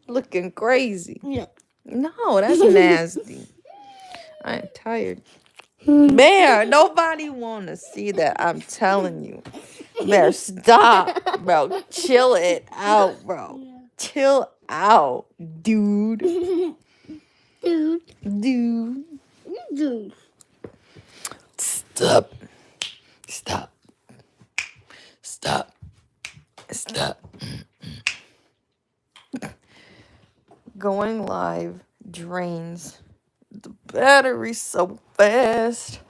Looking crazy. Yeah. No, that's nasty. I'm tired. Bear, nobody want to see that. I'm telling you. Bear, stop. Bro, chill it out, bro. Chill out, dude. Dude. Dude. Dude. Stop. Stop. Stop. Stop. Going live drains the battery so fast.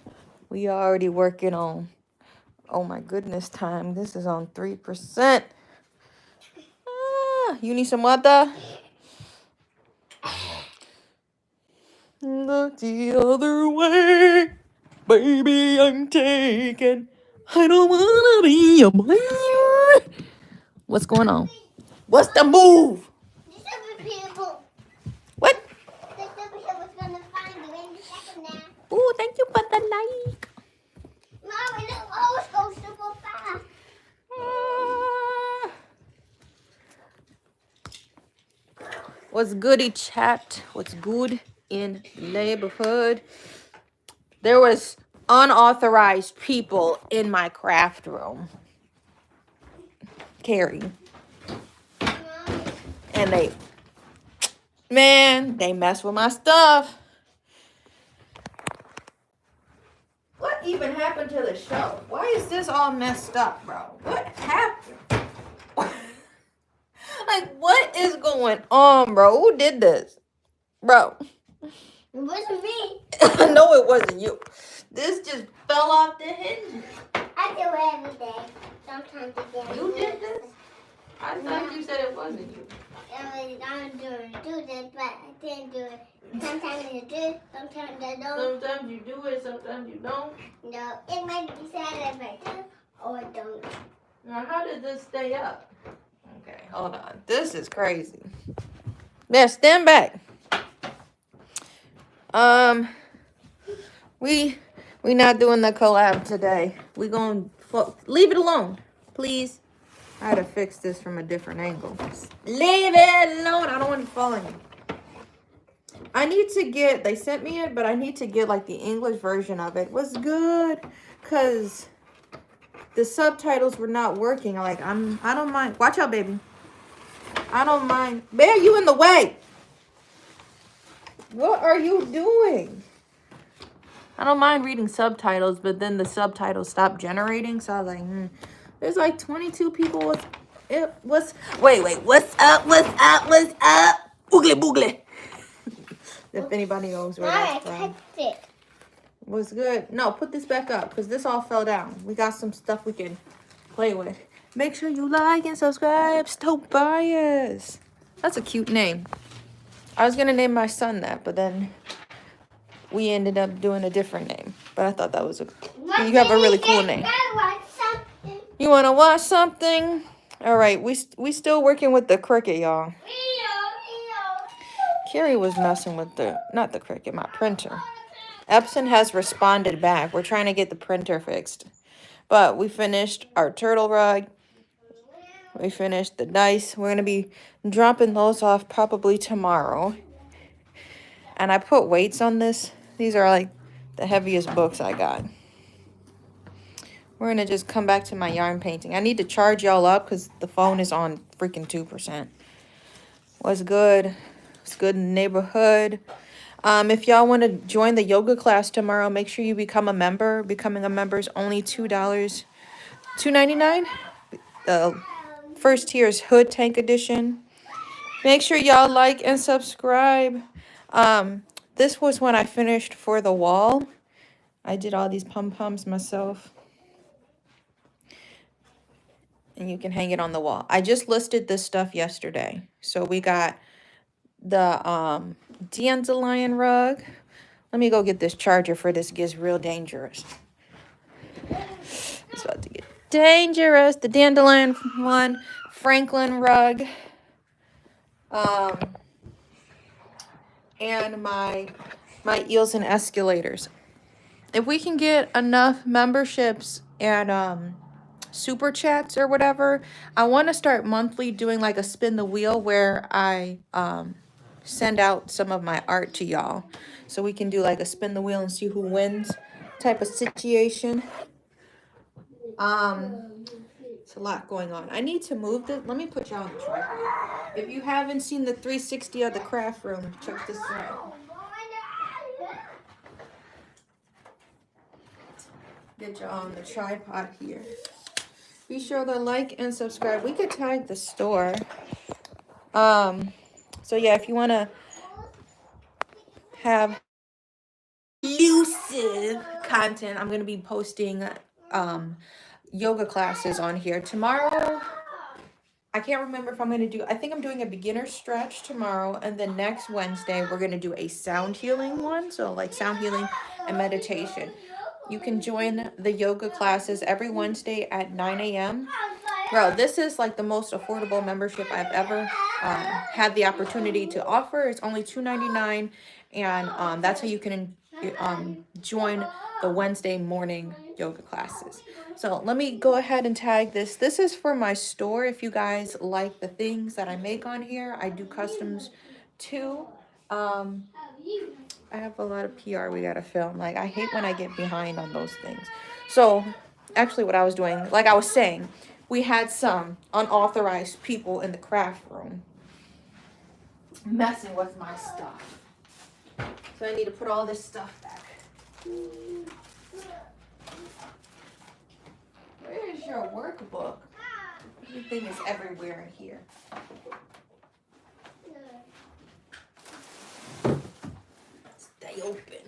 We already working on, oh my goodness, time. This is on 3%. You need some water? Look the other way. Baby, I'm taken. I don't wanna be a player. What's going on? What's the move? These other people. What? These other people's gonna find you any second now. Ooh, thank you for the like. Mom, it always goes super fast. What's goody, chat? What's good in the neighborhood? There was unauthorized people in my craft room. Carrie. And they mess with my stuff. What even happened to the show? Why is this all messed up, bro? What happened? Like, what is going on, bro? Who did this? Bro. It wasn't me. No, it wasn't you. This just fell off the hinges. I do it every day. Sometimes again. You did this? I thought you said it wasn't you. I'm doing this, but I didn't do it. Sometimes I do, sometimes I don't. Sometimes you do it, sometimes you don't. No, it might be sad if I do or don't. Now, how did this stay up? Okay, hold on. This is crazy. Yeah, stand back. We not doing the collab today. We gonna leave it alone, please. I had to fix this from a different angle. Leave it alone. I don't want to fall in you. I need to get, they sent me it, but I need to get like the English version of it. What's good? Cause the subtitles were not working. Like I don't mind. Watch out, baby. I don't mind. Bear, you in the way. What are you doing? I don't mind reading subtitles, but then the subtitles stopped generating. So I was like, There's like 22 people. Wait, what's up? What's up? Boogle boogle. If anybody knows where that's from. I touched it. What's good? No, put this back up because this all fell down. We got some stuff we can play with. Make sure you like and subscribe. Tobias. That's a cute name. I was going to name my son that, but then we ended up doing a different name. But I thought that was you have a really cool name. You want to watch something? All right, we still working with the Cricut, y'all. Carrie was messing with not the Cricut, my printer. Epson has responded back. We're trying to get the printer fixed. But we finished our turtle rug. We finished the dice. We're going to be dropping those off probably tomorrow. And I put weights on this. These are like the heaviest books I got. We're going to just come back to my yarn painting. I need to charge y'all up because the phone is on freaking 2%. What's good? What's good in the neighborhood? If y'all want to join the yoga class tomorrow, make sure you become a member. Becoming a member is only $2. $2.99. The first tier is Hood Tank Edition. Make sure y'all like and subscribe. This was when I finished for the wall. I did all these pom-poms myself. And you can hang it on the wall. I just listed this stuff yesterday. So we got the dandelion rug. Let me go get this charger for this. It gets real dangerous. It's about to get dangerous. The dandelion one, Franklin rug. And my eels and escalators. If we can get enough memberships and super chats or whatever. I want to start monthly doing like a spin the wheel where I send out some of my art to y'all. So we can do like a spin the wheel and see who wins type of situation. It's a lot going on. I need to move this. Let me put y'all on the tripod. If you haven't seen the 360 of the craft room, check this out. Get y'all on the tripod here. Be sure to like and subscribe. We could tag the store. So yeah, if you want to have exclusive content, I'm going to be posting yoga classes on here tomorrow. I can't remember if I'm going to do, I think I'm doing a beginner stretch tomorrow, and then next Wednesday we're going to do a sound healing one, so like sound healing and meditation. You can join the yoga classes every Wednesday at 9 a.m. Bro, this is like the most affordable membership I've ever had the opportunity to offer. It's only $2.99, and that's how you can join the Wednesday morning yoga classes. So let me go ahead and tag this. This is for my store. If you guys like the things that I make on here, I do customs too. I have a lot of PR we gotta film. Like, I hate when I get behind on those things. So actually what I was doing, like I was saying, we had some unauthorized people in the craft room messing with my stuff. So I need to put all this stuff back. Where is your workbook? Everything is everywhere in here. Stay open.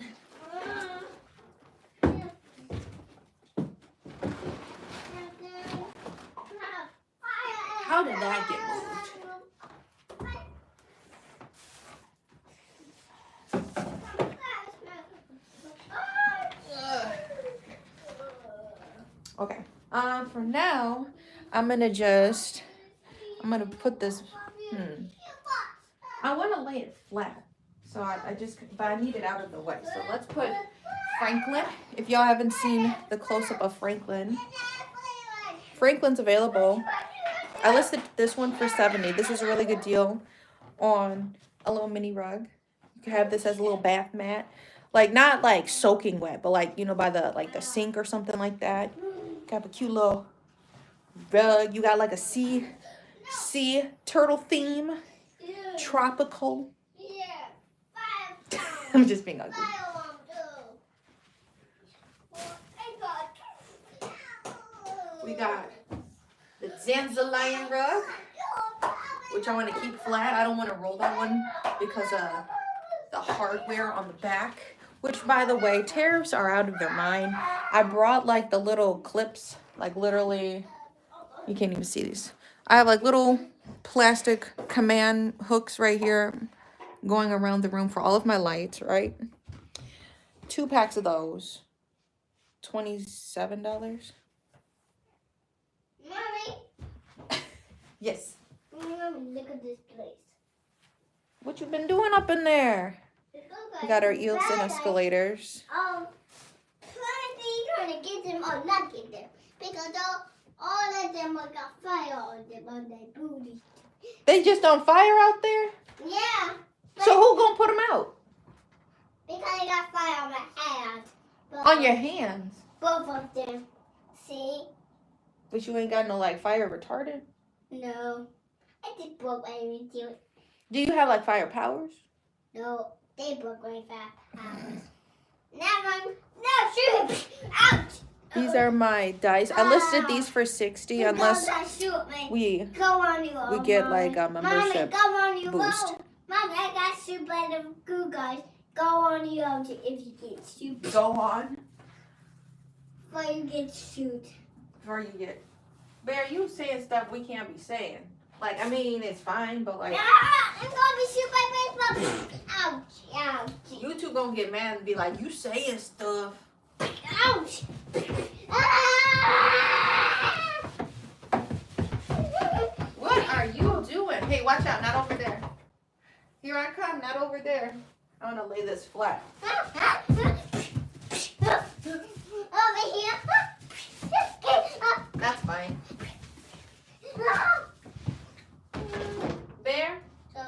How did that get moved? Okay. For now, I'm gonna put this. I want to lay it flat, so but I need it out of the way. So let's put Franklin. If y'all haven't seen the close-up of Franklin, Franklin's available. I listed this one for $70. This is a really good deal on a little mini rug. You can have this as a little bath mat, like not like soaking wet, but like, you know, by the sink or something like that. You have a cute little rug. You got like a sea turtle theme, tropical. I'm just being ugly. We got the Zanzalian rug, which I want to keep flat. I don't want to roll that one because of the hardware on the back, which, by the way, tariffs are out of their mind. I brought like the little clips, like literally, you can't even see these. I have like little plastic command hooks right here going around the room for all of my lights, right? 2 packs of those, $27. Mommy. Yes. Mommy, look at this place. What you been doing up in there? We got our eels and escalators. Trying to get them or not get them. Because all of them got fire on them on their booty. They just on fire out there? Yeah. So who gonna put them out? Because I got fire on my hands. On your hands? Both of them. See? But you ain't got no like fire retardant? No. I just broke my video. Do you have like fire powers? No, they broke my powers. No, shoot! Ouch! These are my dice. I listed these for $60 unless we get like a membership boost. Mommy, I got shoot by the goo guys. Go on your own if you get shoot. Go on. Before you get shoot. Before you get. Bear, you saying stuff we can't be saying. Like, I mean, it's fine, but like. I'm gonna be shoot by baseball. Ouch! Ouch! You two gonna get mad and be like, you saying stuff. Ouch! What are you doing? Hey, watch out, not over there. Here I come, not over there. I'm gonna lay this flat. Over here. That's fine. Bear? Sorry.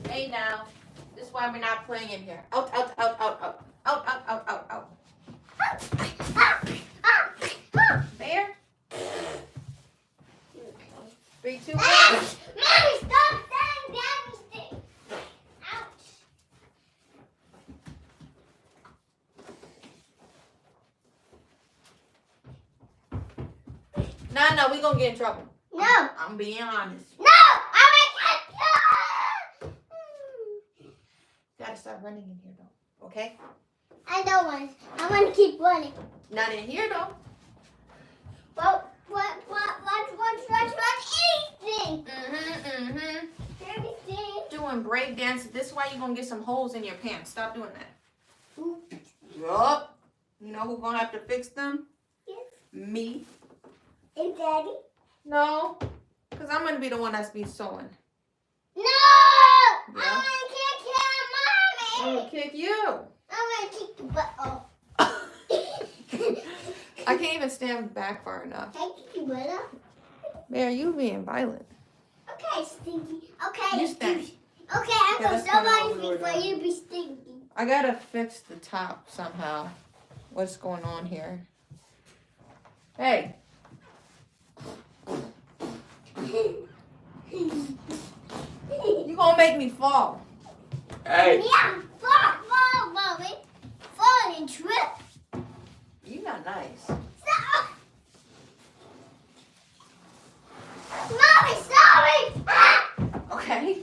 Hey now. This is why we're not playing in here. Out, out, out, out, out. Out, out, out, out, out. Bear? 3, 2, 1. Mommy, stop saying daddy stick. Ouch. No, we gonna get in trouble. No. I'm being honest. No, I will catch you. Gotta stop running in here though. Okay? I don't want. I want to keep running. Not in here though. Well, what, anything? Mm-hmm. Anything. Doing break dance. This is why you're gonna get some holes in your pants. Stop doing that. Oops. Yup. You know who's gonna have to fix them? Yes. Me. And daddy? No. Because I'm gonna be the one that's be sewing. No! Yeah. I want to kick I'm mommy. gonna kick you. I want to kick the butt off. I can't even stand back far enough. Can I kick your butt off? Bear, you being violent. Okay, stinky. Okay. You stink. Okay, I'm Okay, going to let's find out somebody what we're for doing. you to be stinky. I gotta fix the top somehow. What's going on here? Hey. You gonna make me fall. Hey. Yeah, fall, mommy. Fall and trip. You not nice. Stop. Mommy, sorry. Okay.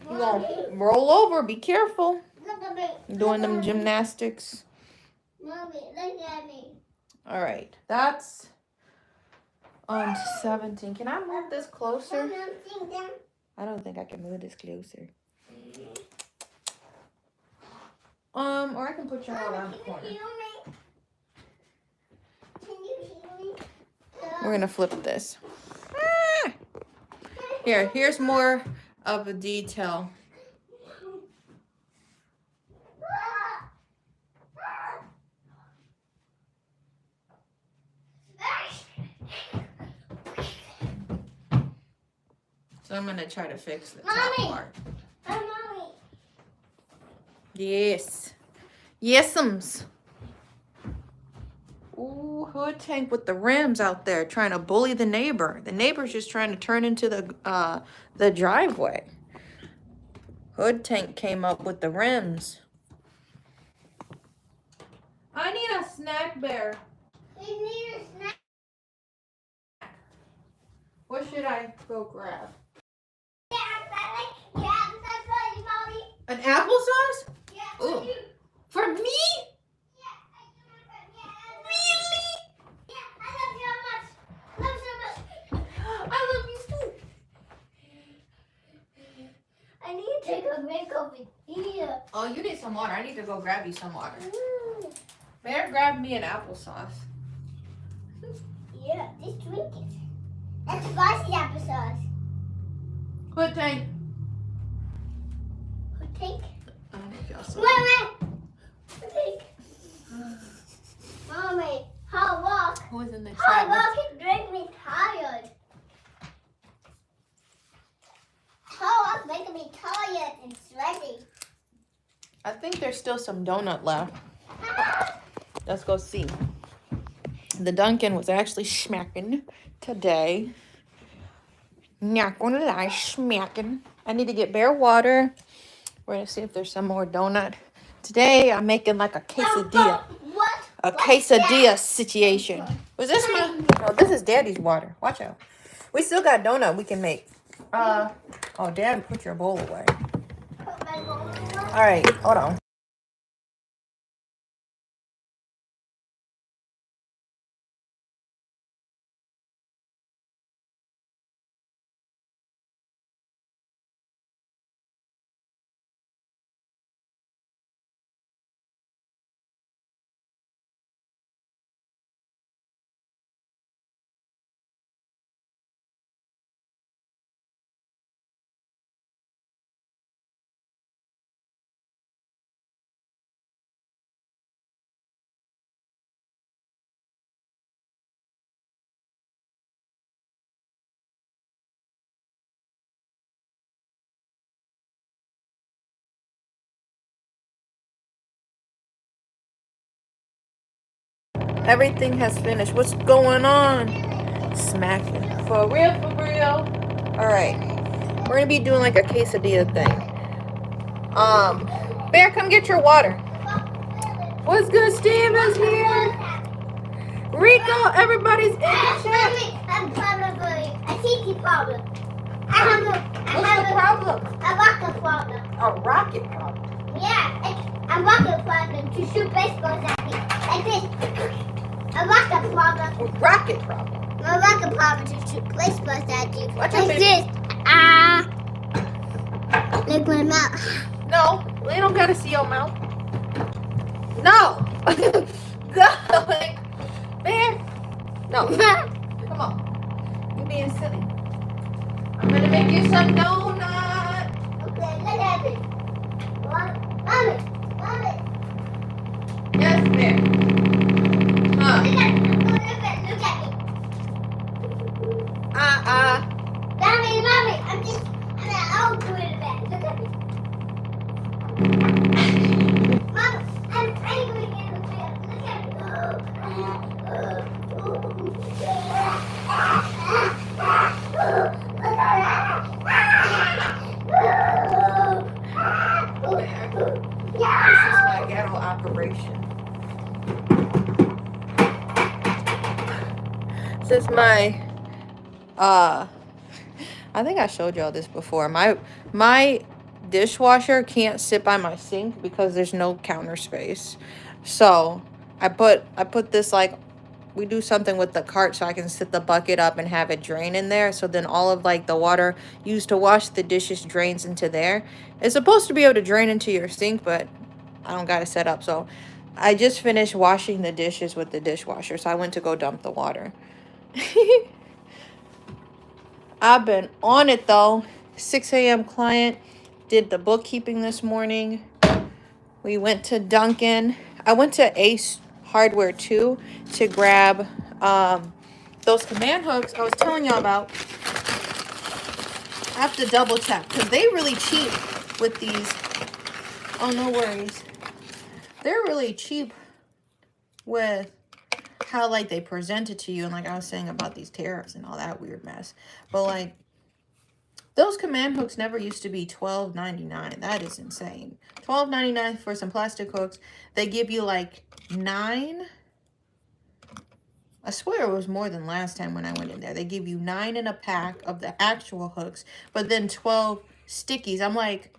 You gonna roll over. Be careful. Look at me. Doing them gymnastics. Mommy, look at me. All right. That's on 17. Can I move this closer? I don't think I can move this closer. Or I can put you all around the corner. Can you hear me? We're gonna flip this. Ah! Here's more of a detail. So I'm gonna try to fix the top Mommy! part. Mommy. Yes. Yes'ums. Ooh, hood tank with the rims out there trying to bully the neighbor. The neighbor's just trying to turn into the driveway. Hood tank came up with the rims. I need a snack, Bear. We need a snack. What should I go grab? Yeah, that's right, Mommy. An applesauce? Yeah, Ooh. For me? Really? Yeah, I love you so much. Love so much. I love you too. I need to take a break over here. Oh, you need some water. I need to go grab you some water. Bear, grab me an applesauce. Yeah, just drink it. That's spicy applesauce. Hood tank. Take. I think y'all saw Wait. Take. Mommy, hard walk. Who was in the Hard chat? walk can make me tired. Hard walk making me tired and sweaty. I think there's still some donut left. Let's go see. The Dunkin' was actually smacking today. Not gonna lie, smacking. I need to get Bear water. We're gonna see if there's some more donut. Today I'm making like a quesadilla. What? A quesadilla situation. Was this my? No, this is Daddy's water. Watch out. We still got donut we can make. Oh, Dad, put your bowl away. Put my bowl in. All right, hold on. Everything has finished. What's going on? Smacking. For real, for real. Alright. We're gonna be doing like a quesadilla thing. Bear, come get your water. What's good? Steve is here. Rico, everybody's in the chat. I'm problem for you. A tiki problem. What's the problem? A rocket problem. A rocket problem. Yeah, a rocket problem to shoot baseballs at me. Like this. A rocket problem. A rocket problem. A rocket problem to shoot baseballs at you. Watch Like out, this. Look my mouth. No, we don't gotta see your mouth. No. Go. Bear. No. Come on. You're being silly. I'm gonna make you some donut. Okay, look at me. Mommy. Yes, Bear. Huh. Look at me. Mommy. I'm do it back. Look at me. Mama, I'm angry again. Look at me. This is my ghetto operation. This is my I think I showed y'all this before. My dishwasher can't sit by my sink because there's no counter space. So I put this, like, we do something with the cart so I can sit the bucket up and have it drain in there. So then all of, like, the water used to wash the dishes drains into there. It's supposed to be able to drain into your sink, but I don't got it set up. So I just finished washing the dishes with the dishwasher. So I went to go dump the water. I've been on it though. 6 a.m. client. Did the bookkeeping this morning. We went to Dunkin'. I went to Ace Hardware too to grab those command hooks I was telling y'all about. I have to double check because they really cheap with these. Oh, no worries. They're really cheap with how, like, they present it to you. And like I was saying about these tariffs and all that weird mess. But like, those command hooks never used to be $12.99. That is insane. $12.99 for some plastic hooks. They give you like 9. I swear it was more than last time when I went in there. They give you 9 in a pack of the actual hooks, but then 12 stickies. I'm like,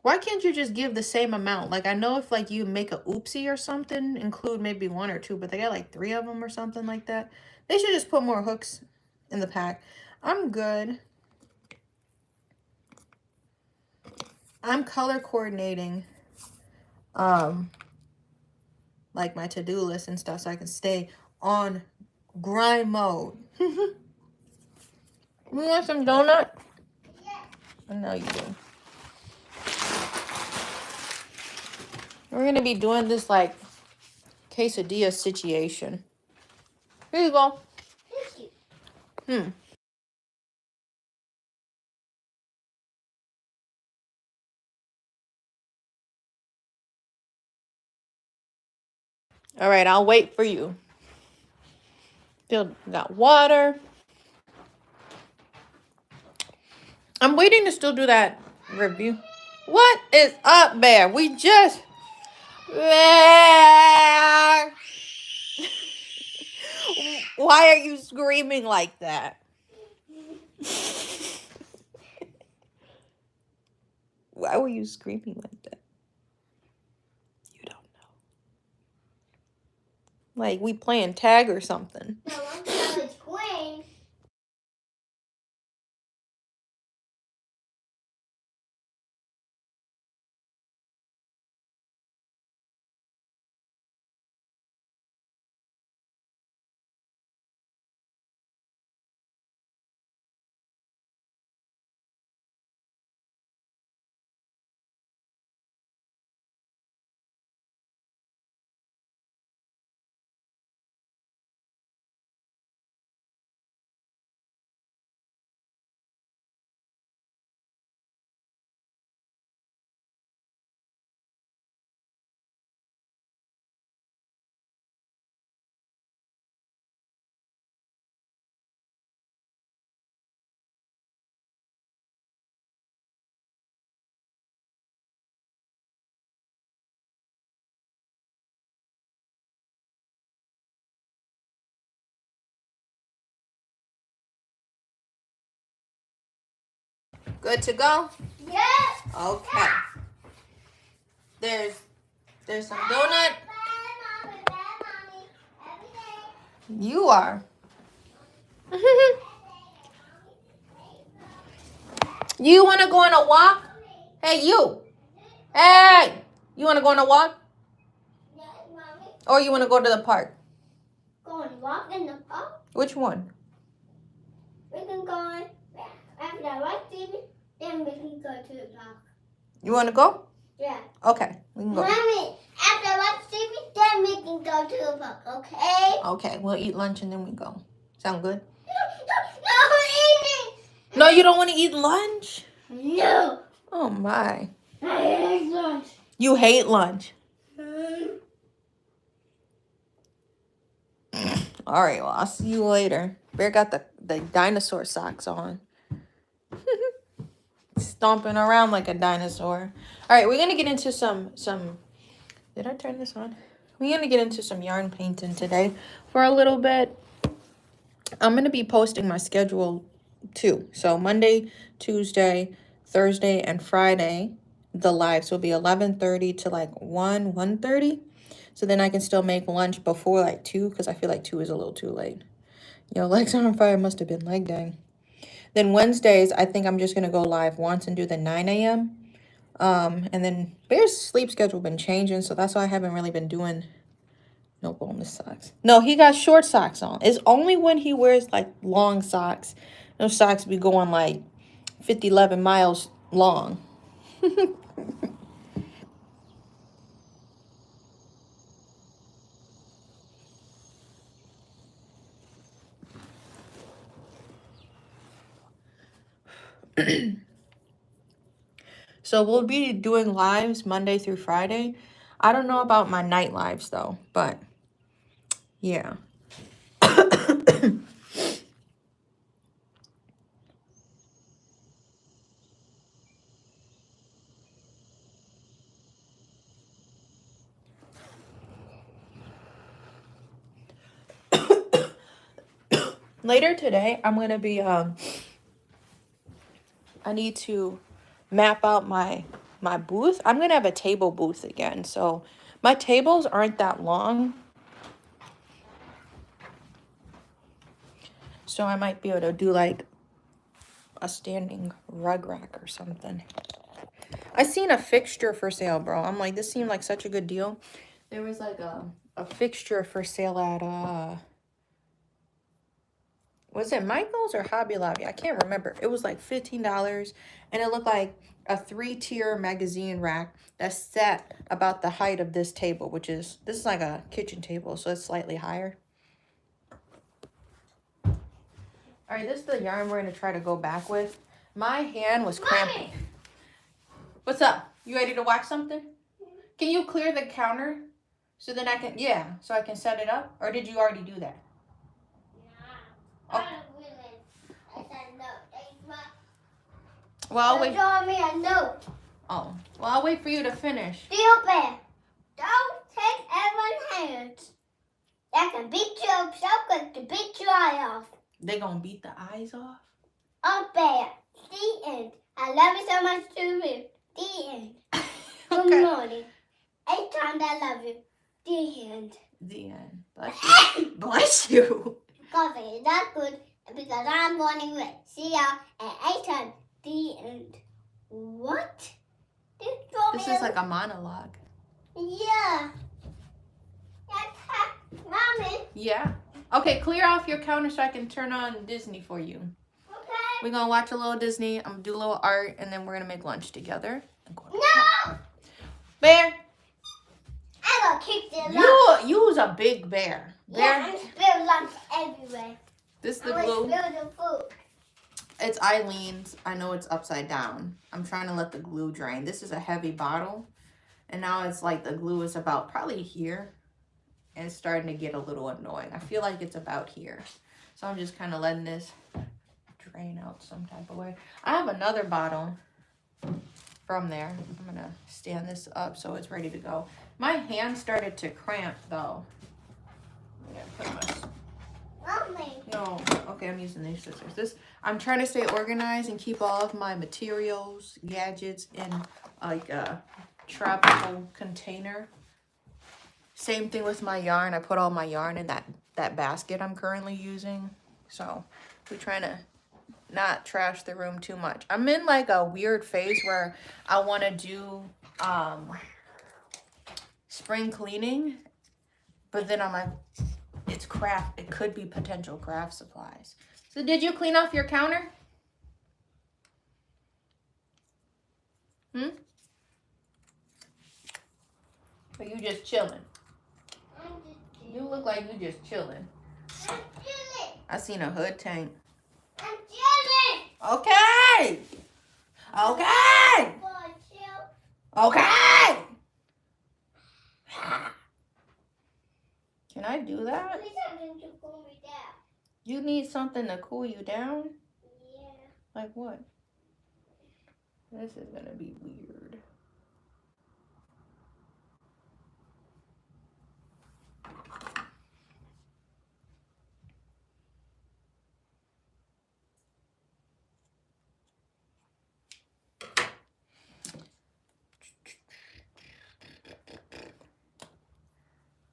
why can't you just give the same amount? Like, I know if, like, you make a oopsie or something, include maybe 1 or 2, but they got, like, 3 of them or something like that. They should just put more hooks in the pack. I'm good. I'm color coordinating, like, my to-do list and stuff so I can stay on grind mode. You want some donut? Yeah. I know you do. We're going to be doing this, like, quesadilla situation. Here you go. Thank you. All right, I'll wait for you. Still got water. I'm waiting to still do that review. What is up, Bear? We just... Bear! Why are you screaming like that? Why were you screaming like that? You don't know. Like we playing tag or something. No, I'm college queen. Good to go? Yes. Okay. There's some donut. You are. You want to go on a walk? Hey, you. Hey. You want to go on a walk? Yes, Mommy. Or you want to go to the park? Go and walk in the park. Which one? We can go on after I watch TV. Then we can go to the park. You want to go? Yeah. Okay. We can go. Mommy, after I watch TV, then we can go to the park. Okay? Okay. We'll eat lunch and then we go. Sound good? No eating. No, you don't want to eat lunch? No. Oh, my. I hate lunch. You hate lunch. All right, well, I'll see you later. Bear got the dinosaur socks on. Stomping around like a dinosaur. All right, we're going to get into some... Did I turn this on? We're going to get into some yarn painting today for a little bit. I'm going to be posting my schedule too. So Monday, Tuesday, Thursday, and Friday, the lives will be 11:30 to like 1:30. So then I can still make lunch before like 2 because I feel like 2 is a little too late. Yo, legs on fire must have been leg day. Then Wednesdays, I think I'm just going to go live once and do the 9 a.m. And then Bear's sleep schedule been changing, so that's why I haven't really been doing no bonus socks. No, he got short socks on. It's only when he wears like long socks. Those socks be going like 11 miles long. So we'll be doing lives Monday through Friday. I don't know about my night lives though, but yeah. Later today, I'm going to be, I need to map out my booth. I'm going to have a table booth again. So my tables aren't that long. So I might be able to do like a standing rug rack or something. I seen a fixture for sale, bro. I'm like, this seemed like such a good deal. There was like a fixture for sale at, was it Michael's or Hobby Lobby? I can't remember. It was like $15 and it looked like a 3-tier magazine rack that's set about the height of this table, this is like a kitchen table, so it's slightly higher. All right, this is the yarn we're going to try to go back with. My hand was cramping. What's up? You ready to wax something? Can you clear the counter so then I can, so I can set it up? Or did you already do that? Oh. Well, I'll wait. Draw me a note. Oh, well, I'll wait for you to finish. Dear Bear, don't take everyone's hands. That can beat you up so quick to beat your eye off. They gonna beat the eyes off? Oh, Bear, the end. I love you so much too. The end. Okay. Good morning. 8 times I love you. The end. The end. Bless you. Bless you. Coffee is not good because I'm morning red. See ya at 8 times. The end. What? This is like a monologue. Yeah. Mommy. Yeah. Okay, clear off your counter so I can turn on Disney for you. Okay. We're gonna watch a little Disney. I'm gonna do a little art, and then we're gonna make lunch together. No. Bear. I'm gonna kick the lunch. You was a big bear. Bear. Yeah, and spill lunch everywhere. This is the I'm glue. gonna spill the food. It's Eileen's. I know it's upside down. I'm trying to let the glue drain. This is a heavy bottle. And now it's like the glue is about probably here. And it's starting to get a little annoying. I feel like it's about here. So I'm just kind of letting this drain out some type of way. I have another bottle from there. I'm going to stand this up so it's ready to go. My hand started to cramp though. I'm gonna put my... Mommy. No, okay, I'm using these scissors. I'm trying to stay organized and keep all of my materials, gadgets in like a travel container. Same thing with my yarn. I put all my yarn in that basket I'm currently using. So we're trying to not trash the room too much. I'm in like a weird phase where I want to do spring cleaning, but then I'm like, it's craft. It could be potential craft supplies. So did you clean off your counter? Or you just chilling? You look like you just chilling. I'm chilling. I seen a hood tank. I'm chilling. Okay. Okay. Okay. Can I do that? Please something to cool me down. You need something to cool you down? Yeah. Like what? This is gonna be weird.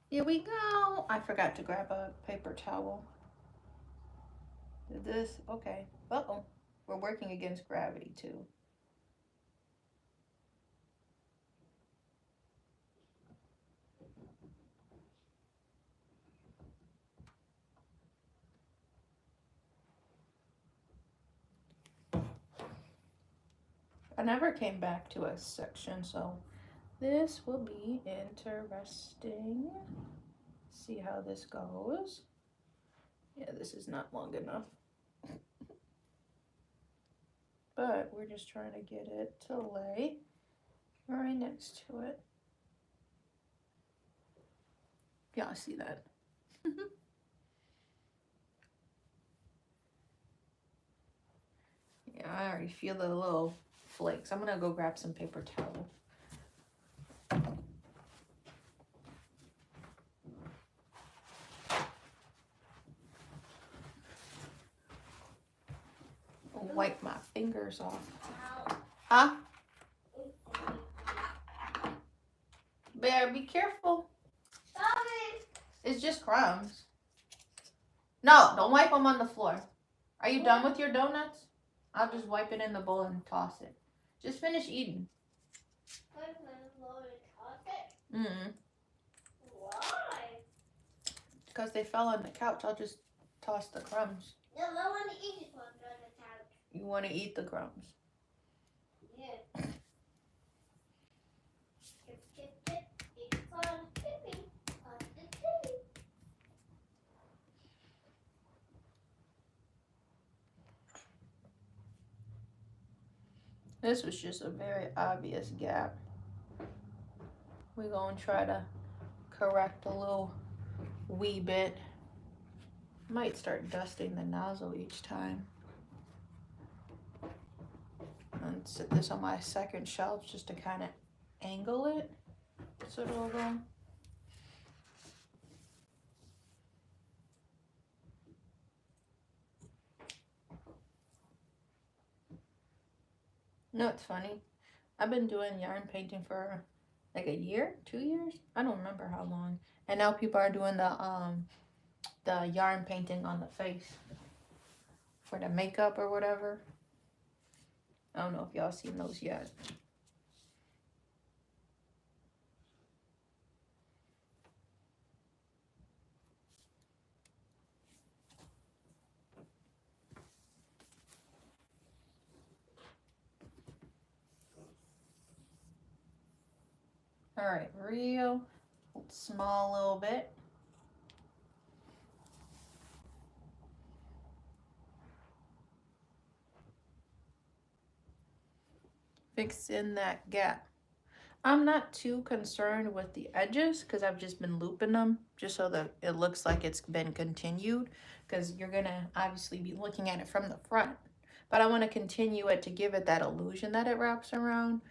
Here we go. I forgot to grab a paper towel. Did this? Okay. Uh-oh. We're working against gravity too. I never came back to a section, so this will be interesting. See how this goes. Yeah, this is not long enough. But we're just trying to get it to lay right next to it. Y'all see that? Yeah, I already feel the little flakes. I'm gonna go grab some paper towel. Wipe my fingers off. Huh? Bear, be careful. Sorry. It's just crumbs. No, don't wipe them on the floor. Are you done with your donuts? I'll just wipe it in the bowl and toss it. Just finish eating. Mm-hmm. Why? Because they fell on the couch. I'll just toss the crumbs. No, I want to eat this one on the couch. You want to eat the crumbs? Yeah. It's on tipping. On the tipping. This was just a very obvious gap. We're going to try to correct a little wee bit. Might start dusting the nozzle each time. And set this on my second shelf just to kind of angle it so it'll go. No, it's funny. I've been doing yarn painting for like a year, 2 years. I don't remember how long. And now people are doing the yarn painting on the face for the makeup or whatever. I don't know if y'all seen those yet. All right, real small little bit. Fix in that gap. I'm not too concerned with the edges because I've just been looping them just so that it looks like it's been continued, because you're gonna obviously be looking at it from the front. But I want to continue it to give it that illusion that it wraps around.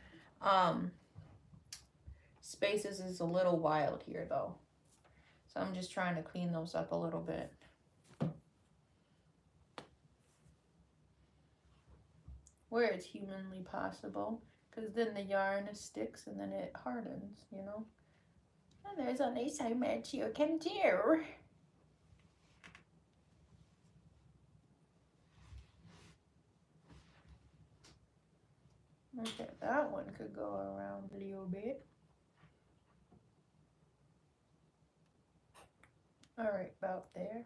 Spaces is a little wild here though. So I'm just trying to clean those up a little bit. where it's humanly possible, because then the yarn sticks and then it hardens, you know. And there's only so much you can do. Okay, that one could go around a little bit. All right, about there.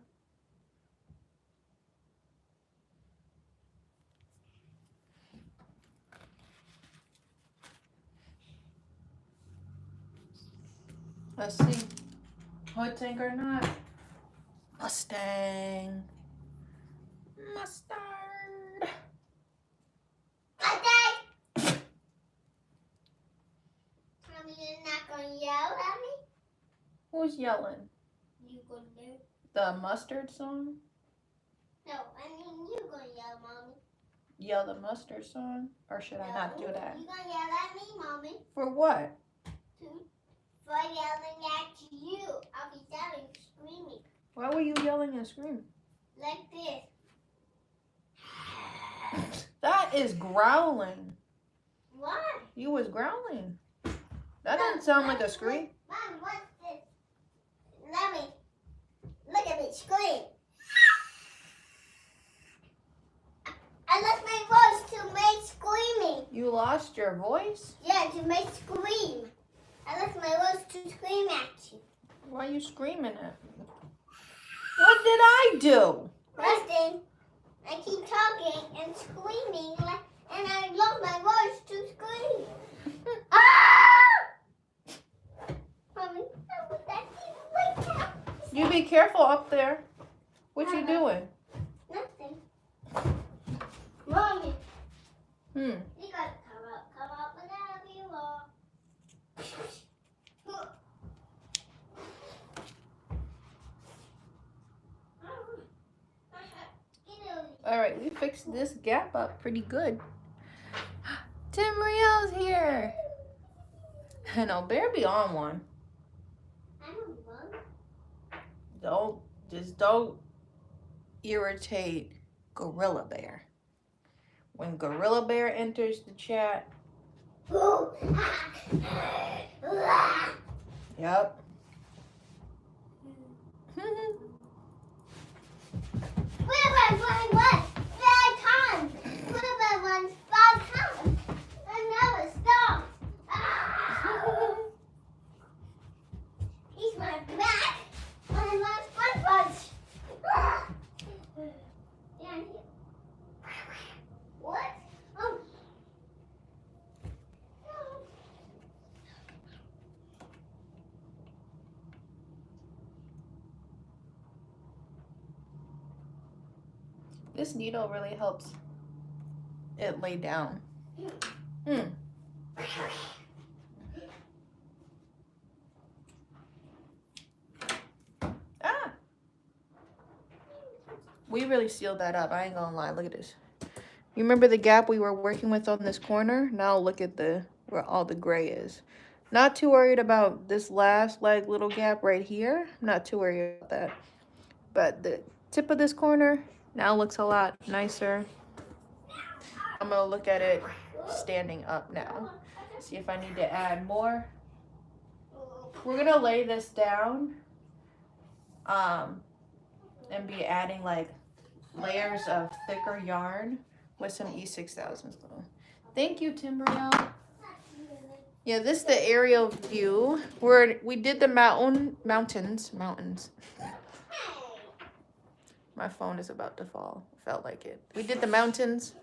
Let's see. Hood tank or not? Mustang. Mustard. Mommy, you're not gonna yell at me? Who's yelling? You gonna do? The mustard song? No, I mean you gonna yell, Mommy. Yell the mustard song? Or should I not do that? You gonna yell at me, Mommy? For what? For yelling at you. I'll be yelling, screaming. Why were you yelling and screaming? Like this. That is growling. Why? You was growling. That doesn't sound like a scream. Mom, what's this? Let me. Look at me scream. I lost my voice to make screaming. You lost your voice? Yeah, to make scream. I lost my voice to scream at you. Why are you screaming at me? What did I do? Craftin, I keep talking and screaming, and I lost my voice to scream. Mommy, wake up. You be careful up there. What you doing? Nothing. Mommy, Hmm. you gotta come up whenever you want. All right, we fixed this gap up pretty good. Tim Riel's here. I know, better be on one. Don't irritate Gorilla Bear. When Gorilla Bear enters the chat, yep. What? 5 times. Runs 5 times. And never stops. He's my back. And my front bunch. What? Oh. This needle really helps it lay down. Ah! We really sealed that up. I ain't gonna lie. Look at this. You remember the gap we were working with on this corner? Now look at where all the gray is. Not too worried about this last little gap right here. I'm not too worried about that. But the tip of this corner now looks a lot nicer. I'm gonna look at it standing up now. See if I need to add more. We're gonna lay this down and be adding like layers of thicker yarn with some E6000s though. Thank you, Timbriel. Yeah, this is the aerial view where we did the mountains. My phone is about to fall. Felt like it. We did the mountains.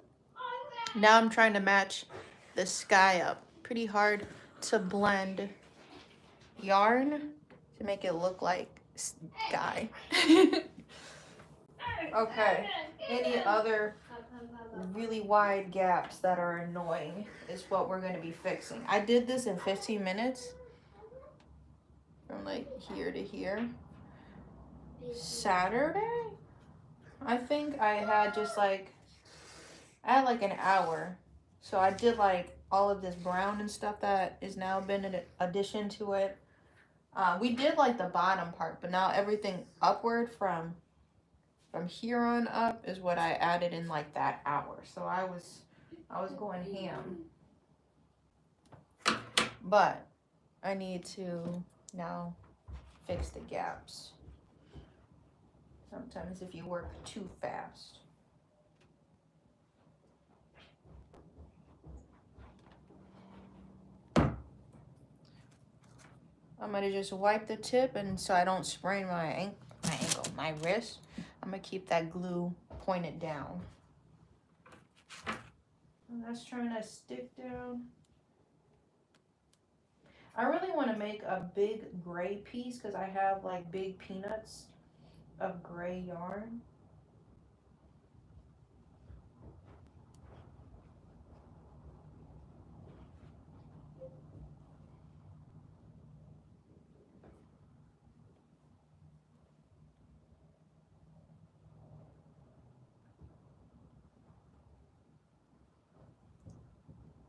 Now I'm trying to match the sky up. Pretty hard to blend yarn to make it look like sky. Okay. Any other really wide gaps that are annoying is what we're going to be fixing. I did this in 15 minutes. From like here to here. Saturday? I think I had like an hour. So I did like all of this brown and stuff that is now been an addition to it. We did like the bottom part, but now everything upward from here on up is what I added in like that hour. So I was I was going ham. But I need to now fix the gaps. Sometimes if you work too fast. I'm gonna just wipe the tip, and so I don't sprain my wrist. I'm gonna keep that glue pointed down. And that's trying to stick down. I really want to make a big gray piece because I have like big peanuts of gray yarn.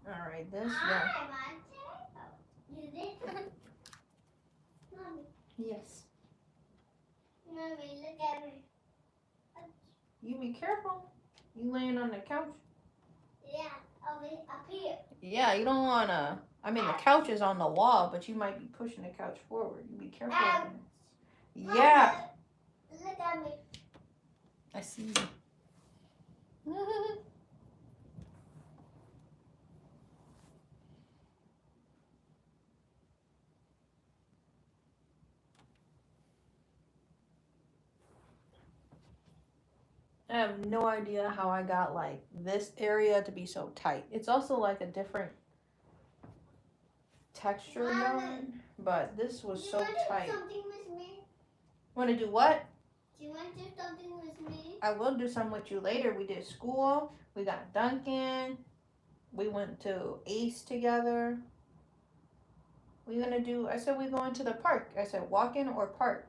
All right, this yarn. You did? Mommy. Yes. Mommy, look at me. You be careful. You laying on the couch. Yeah, over up here. Yeah, you don't wanna. I mean, the couch is on the wall, but you might be pushing the couch forward. You be careful. Yeah. Look at me. I see you. I have no idea how I got like this area to be so tight. It's also like a different texture yarn, but this was so tight. Do you want to do something with me? Want to do what? Do you want to do something with me? I will do some with you later. We did school. We got Duncan. We went to Ace together. We're gonna do. I said we're going to the park. I said walk in or park.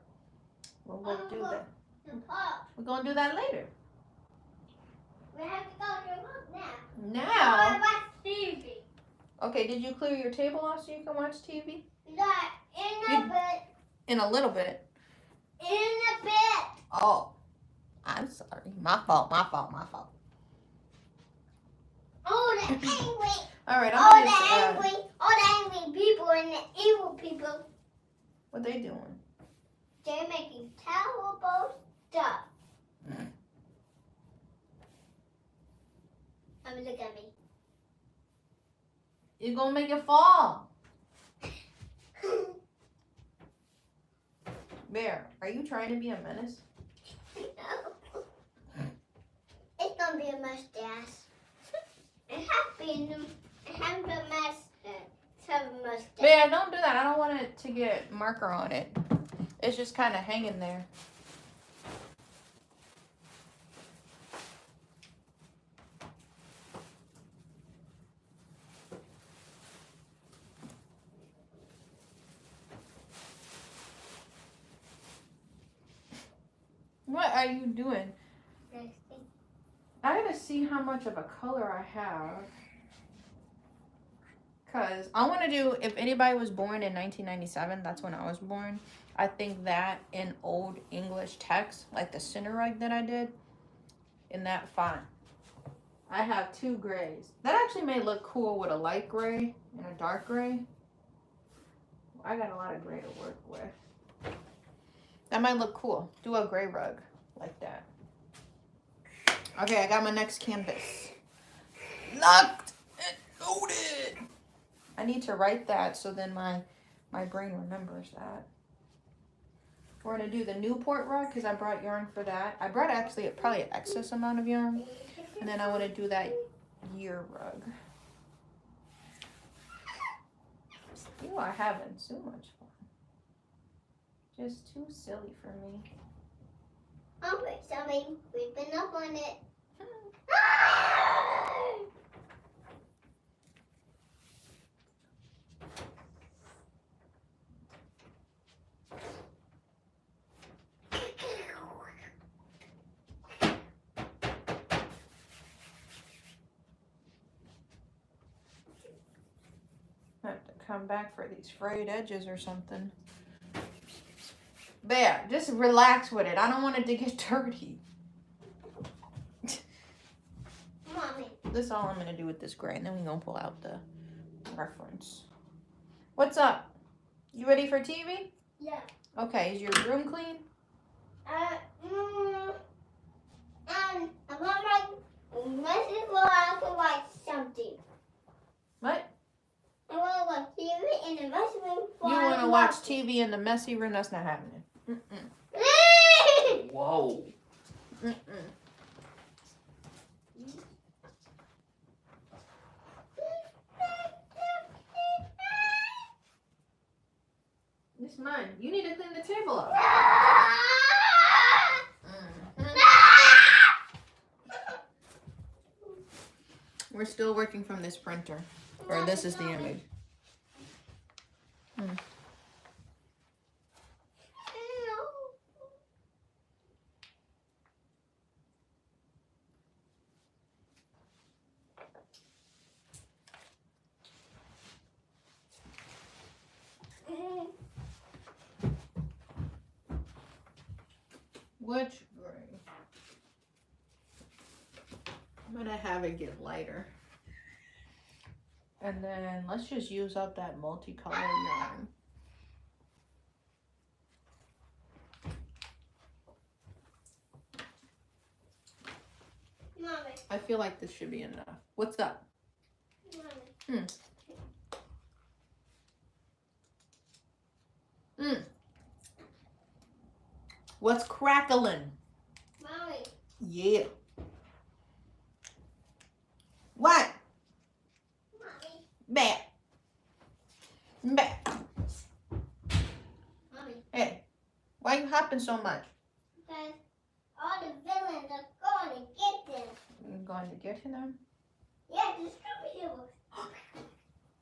We'll do that. The park. We're gonna do that later. We have to go to the park now. Now. I watch TV. Okay. Did you clear your table off so you can watch TV? Not in a bit. In a little bit. In a bit. Oh, I'm sorry. My fault. My fault. My fault. Oh, the angry. All right. All the angry people and the evil people. What they doing? They're making terrible stuff. Look at me. You're gonna make it fall. Bear, are you trying to be a menace? No. It's gonna be a mustache. It has a mustache. Bear, don't do that. I don't want it to get marker on it. It's just kind of hanging there. What are you doing? I gotta see how much of a color I have. Because I want to do, if anybody was born in 1997, that's when I was born. I think that in Old English text, like the center right that I did, in that font. I have 2 grays. That actually may look cool with a light gray and a dark gray. I got a lot of gray to work with. That might look cool. Do a gray rug like that. Okay, I got my next canvas. Locked and loaded. I need to write that so then my brain remembers that. We're gonna do the Newport rug because I brought yarn for that. I brought actually probably an excess amount of yarn. And then I want to do that year rug. You are having so much fun. Just too silly for me. Oh, wait, somebody creeping up on it. I have to come back for these frayed edges or something. There, just relax with it. I don't want it to get dirty. Mommy. this is all I'm gonna do with this gray, and then we're gonna pull out the reference. What's up? You ready for TV? Yeah. Okay, is your room clean? I want my message so I can watch something. What? I want to watch TV in the message room. You want to watch TV in the messy room? That's not happening. Whoa. It's mine. You need to clean the table up. We're still working from this printer. Or this is the image. Which gray? I'm gonna have it get lighter. And then let's just use up that multicolored yarn. Mommy. I feel like this should be enough. What's up? Mommy. What's crackling? Mommy. Yeah. What? Mommy. Bat. Bat. Mommy. Hey, why are you hopping so much? Because all the villains are going to get them. You're going to get to them? Yeah, the superheroes.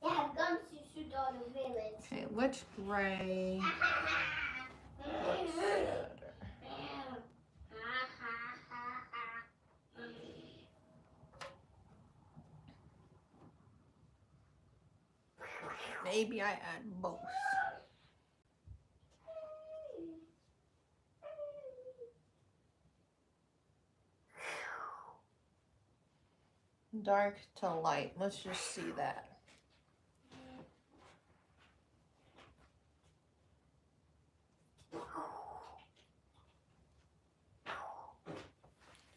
They have guns to shoot all the villains. Okay, which gray? Maybe I add both. Dark to light. Let's just see that.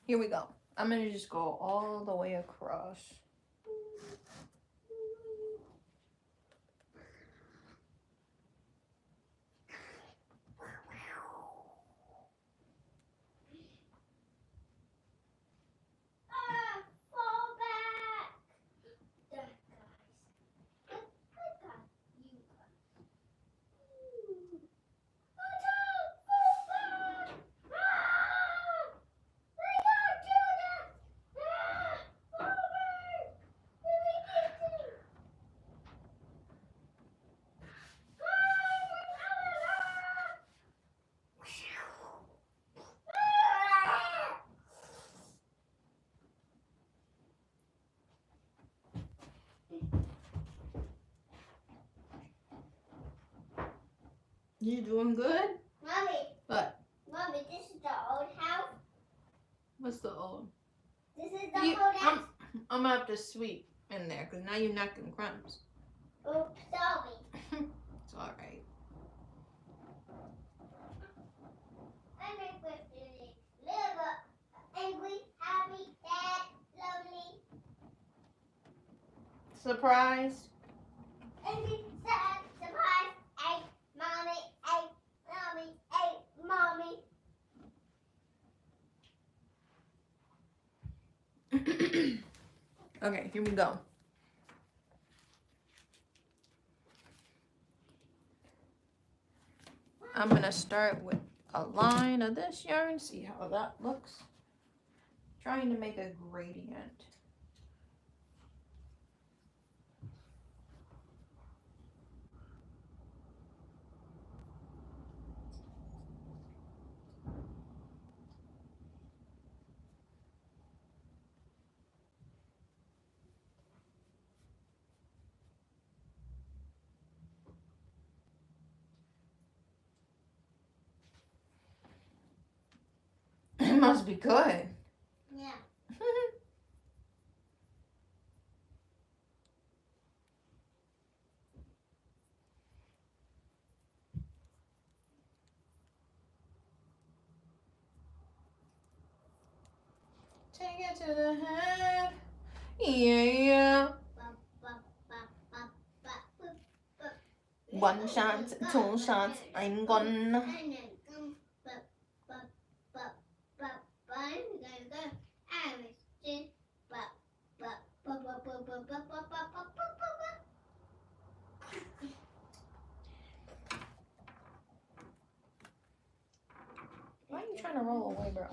Here we go. I'm gonna just go all the way across. Fall back. That guys. I got you guys. Fall back. I got you guys. Fall back. Let me get you. You doing good? Mommy. What? Mommy, this is the old house. What's the old? This is the old house. I'm gonna have to sweep in there because now you're knocking crumbs. Oops, sorry. It's all right. I make birthday. Live angry, happy, sad, lonely. Surprise. Angry, sad, surprise. Hey, mommy. Hey, mommy. Hey, mommy. Okay, here we go. I'm gonna start with a line of this yarn, see how that looks. Trying to make a gradient. It must be good. Yeah. Take it to the head. Yeah. One shot, two shots, I'm gone. Why are you trying to roll away, bro?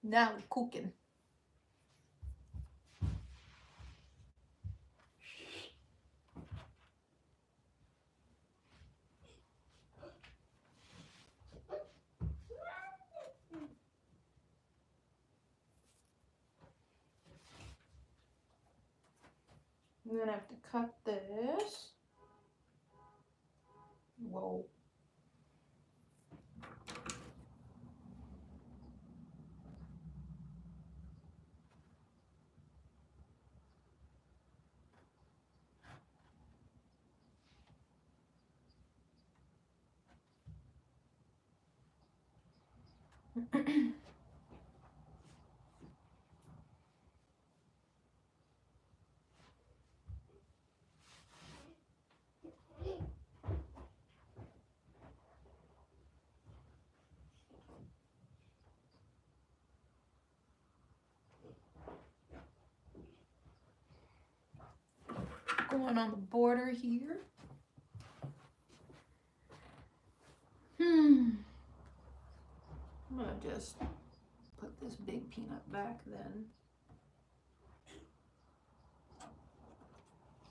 Now we're cooking. I'm gonna have to cut this. Whoa. Going on the border here. I'm gonna just put this big peanut back then.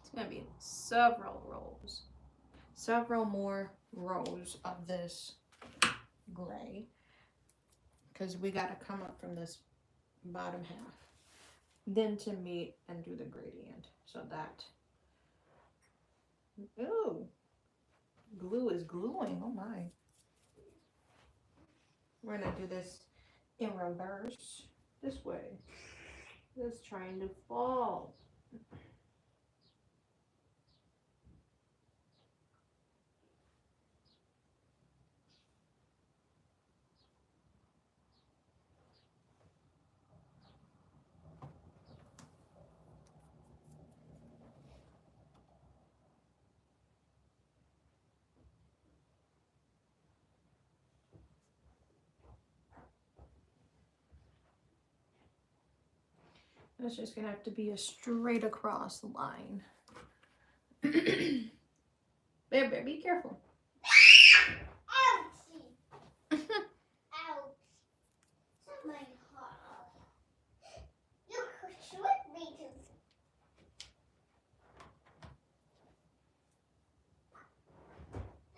It's gonna be several rows. Several more rows of this gray. Because we gotta come up from this bottom half. Then to meet and do the gradient. So that. Ooh. Glue is gluing. Oh my. We're gonna do this in reverse. This way. It's trying to fall. It's just gonna have to be a straight across line. Babe, be careful. Ouchie! Ouch! That's my heart. You could shoot me to.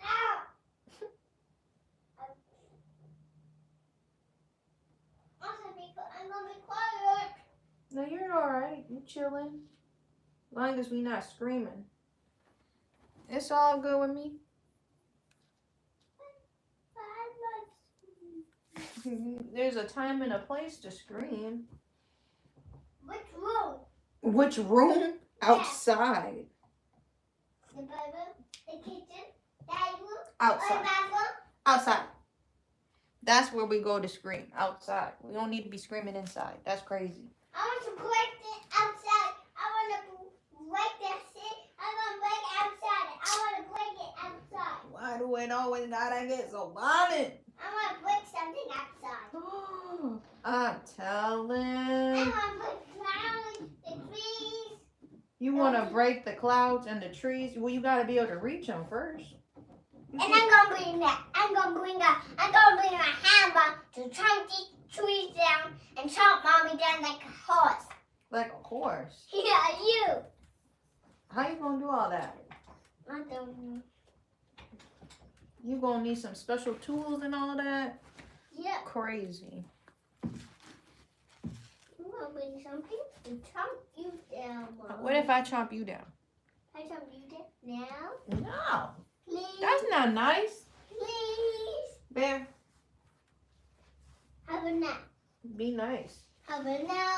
Ow! I'm gonna be quiet. No, you're alright. You chilling. As long as we not screaming. It's all good with me. There's a time and a place to scream. Which room? Which room? Outside. The bedroom, the kitchen, dining room, or the Outside. bathroom? Outside. That's where we go to scream. Outside. We don't need to be screaming inside. That's crazy. I want to break it outside. I want to break that shit. I want to break it outside. I want to break it outside. Why do it always gotta get so violent? I want to break something outside. I'm telling. I want to break clouds, the trees. You want to break the clouds and the trees? Well, you got to be able to reach them first. And I'm gonna bring that. I'm gonna bring a hammer to chop these trees down and chop mommy down like a horse. Like a horse. Yeah, you. How you gonna do all that? I don't know. You gonna need some special tools and all of that? Yeah. Crazy. I'm gonna bring something to chop you down, Mom. What if I chop you down? I chop you down now? No. Please. That's not nice. Please. please. Bear, Have a nap. be nice. Have a now.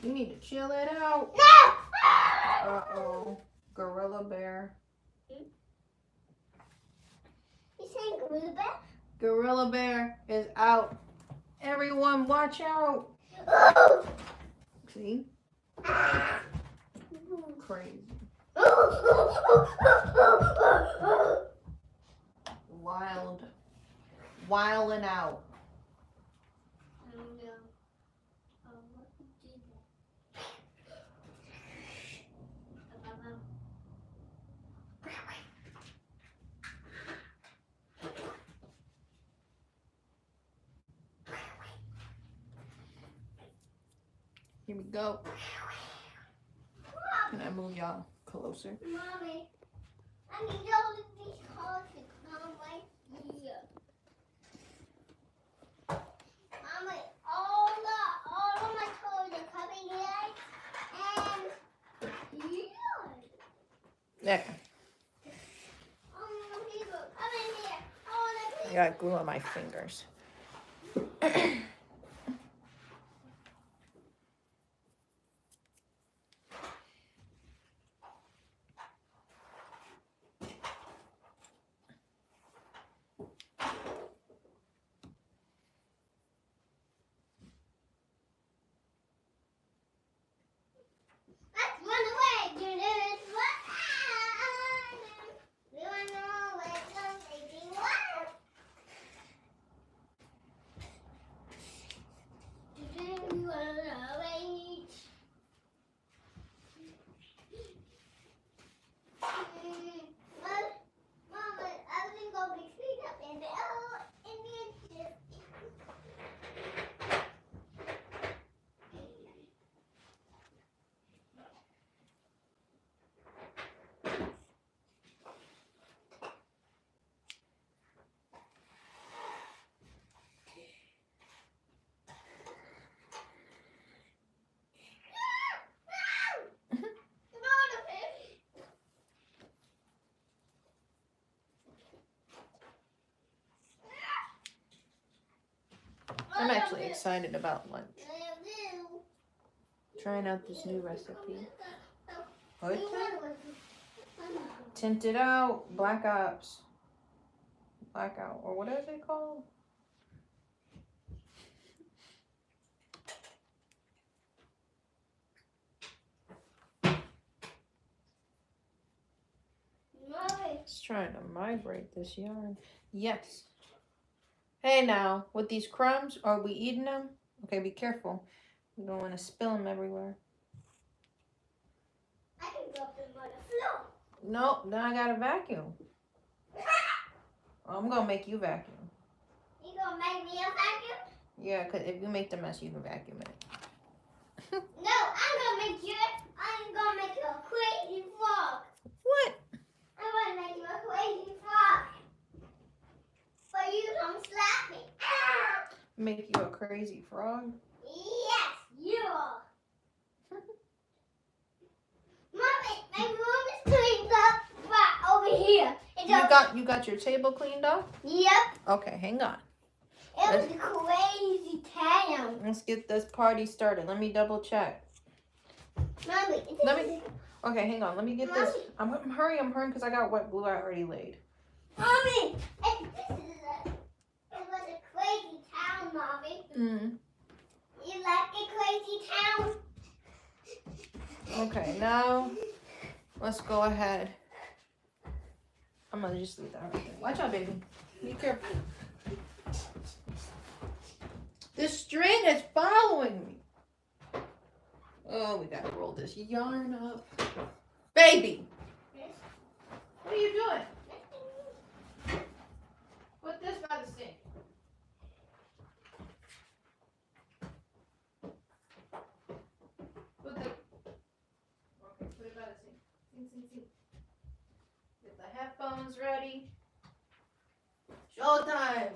You need to chill it out. No! Uh-oh. Gorilla Bear. You saying Gorilla Bear? Gorilla Bear is out. Everyone watch out. Oh! See? Crazy. Wild. Wilding out. Here we go. Can I move y'all closer? Mommy, I need all of these cards to come right here. Mommy, all of my toys are coming here, and here. There. All the people coming here. All the I people. got glue on my fingers. Let's run away. Let's run. We run away from taking water. We run away. Mama, everything gonna be cleaned up in the Indian. I'm actually excited about lunch. Trying out this new recipe. What? Tinted out, black ops. Blackout, or what is it called? It's trying to migrate this yarn. Yes. Hey now, with these crumbs, are we eating them? Okay, be careful. We don't want to spill them everywhere. I can drop them on the floor. Nope, then I gotta vacuum. I'm gonna make you vacuum. You gonna make me a vacuum? Yeah, because if you make the mess, you can vacuum it. No, I'm gonna make you a crazy frog. What? I'm gonna make you a crazy frog. But you don't slap me. Make you a crazy frog? Yes, you are. Mommy, my room is cleaned up right over here. You got your table cleaned up? Yep. Okay, hang on. It was a crazy town. Let's get this party started. Let me double check. Mommy, Okay, hang on. Let me get this. I'm hurrying because I got wet glue I already laid. Mommy, it was a crazy town, Mommy. Mm. You like a crazy town? Okay, now let's go ahead. I'm gonna just leave that right there. Watch out, baby. Be careful. This string is following me. Oh, we gotta roll this yarn up. Baby! Yes. What are you doing? Put this by the sink. Put it by the sink. Sink. Get the headphones ready. Showtime!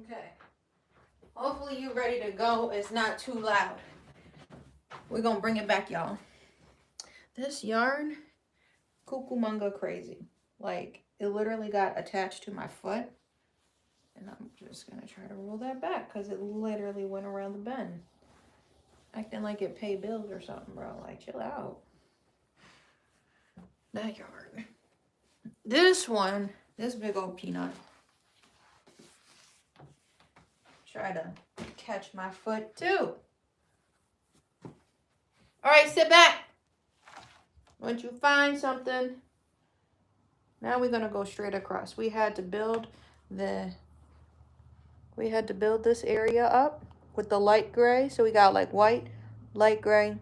Okay. Hopefully you ready to go. It's not too loud. We're gonna bring it back, y'all. This yarn, cucamonga crazy. Like, it literally got attached to my foot. And I'm just gonna try to roll that back because it literally went around the bend. Acting like it paid bills or something, bro. Like, chill out. That yarn. This one, this big old peanut. Try to catch my foot too. All right, sit back. Once you find something, now we're gonna go straight across. We had to build this area up with the light gray. So we got like white, light gray,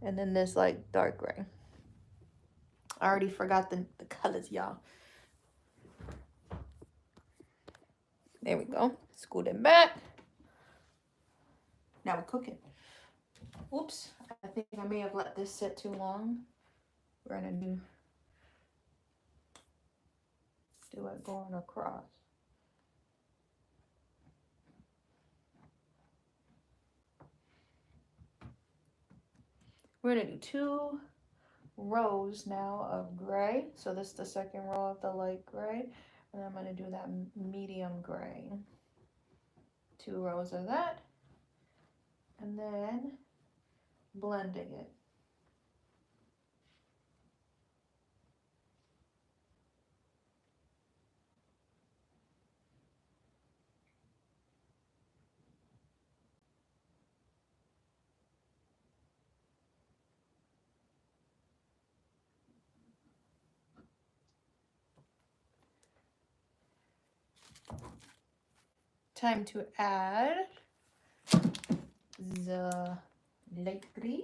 and then this like dark gray. I already forgot the colors, y'all. There we go. Scoot it back. Now we're cooking. Oops, I think I may have let this sit too long. We're gonna do it going across. We're gonna do 2 rows now of gray. So this is the second row of the light gray. And I'm gonna do that medium gray. 2 rows of that. And then blending it. Time to add the light gray.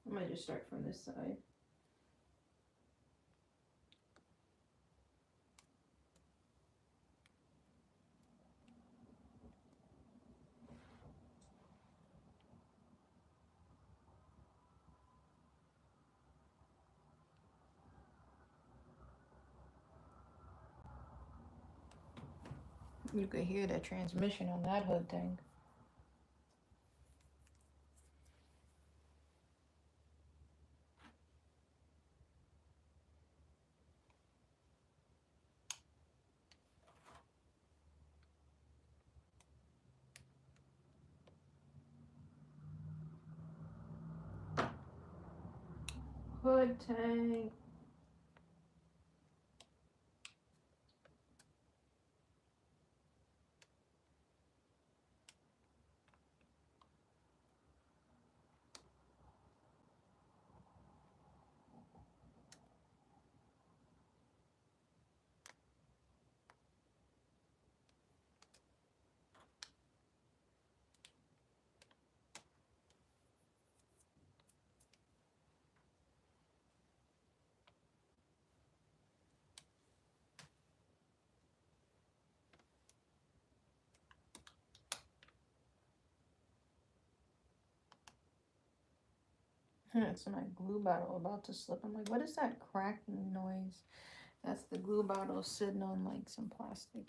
I'm gonna just start from this side. You can hear the transmission on that hood thing. Hood tank. It's my glue bottle about to slip. I'm like, what is that cracking noise? That's the glue bottle sitting on like some plastic.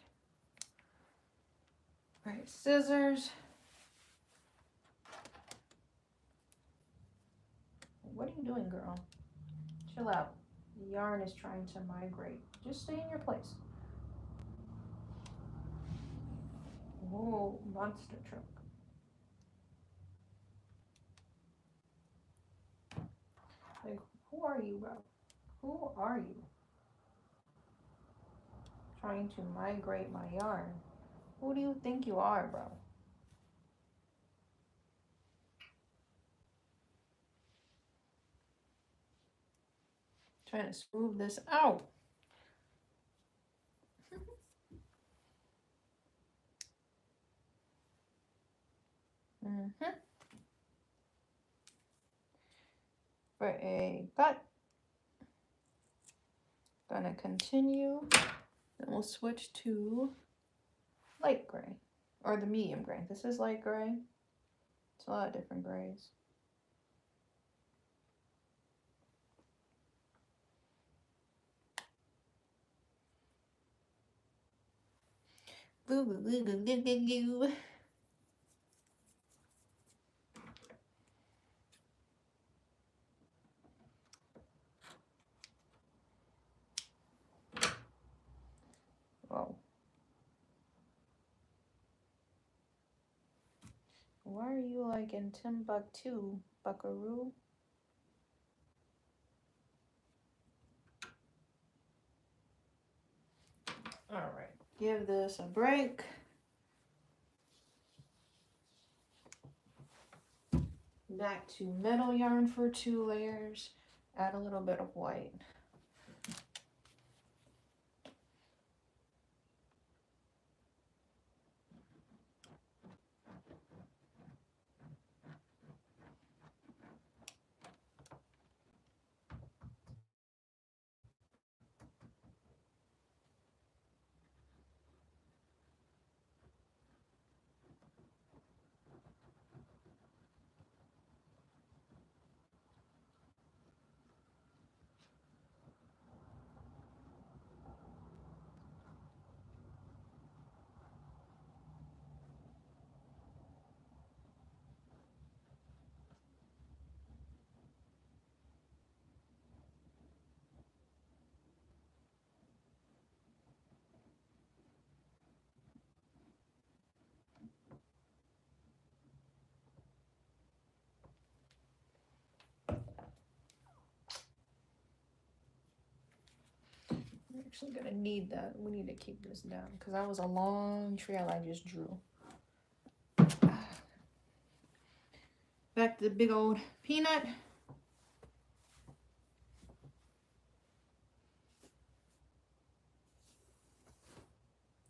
All right, scissors. What are you doing, girl? Chill out. The yarn is trying to migrate. Just stay in your place. Whoa, monster truck. Like, who are you, bro? Who are you? Trying to migrate my yarn. Who do you think you are, bro? Trying to smooth this out. For a cut. Gonna continue. Then we'll switch to light gray. Or the medium gray. This is light gray. It's a lot of different grays. Boo, boo, boo, boo, boo, boo, boo. Oh. Why are you like in Timbuktu, buckaroo? Alright, give this a break. Back to metal yarn for 2 layers. Add a little bit of white. I'm actually gonna need that. We need to keep this down because that was a long trail I just drew. Back to the big old peanut.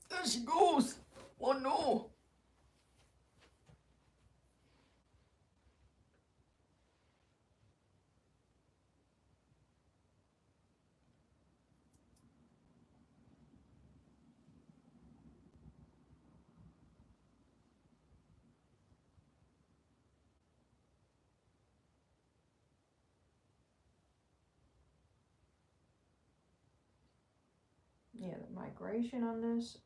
There she goes. Oh no. Yeah, the migration on this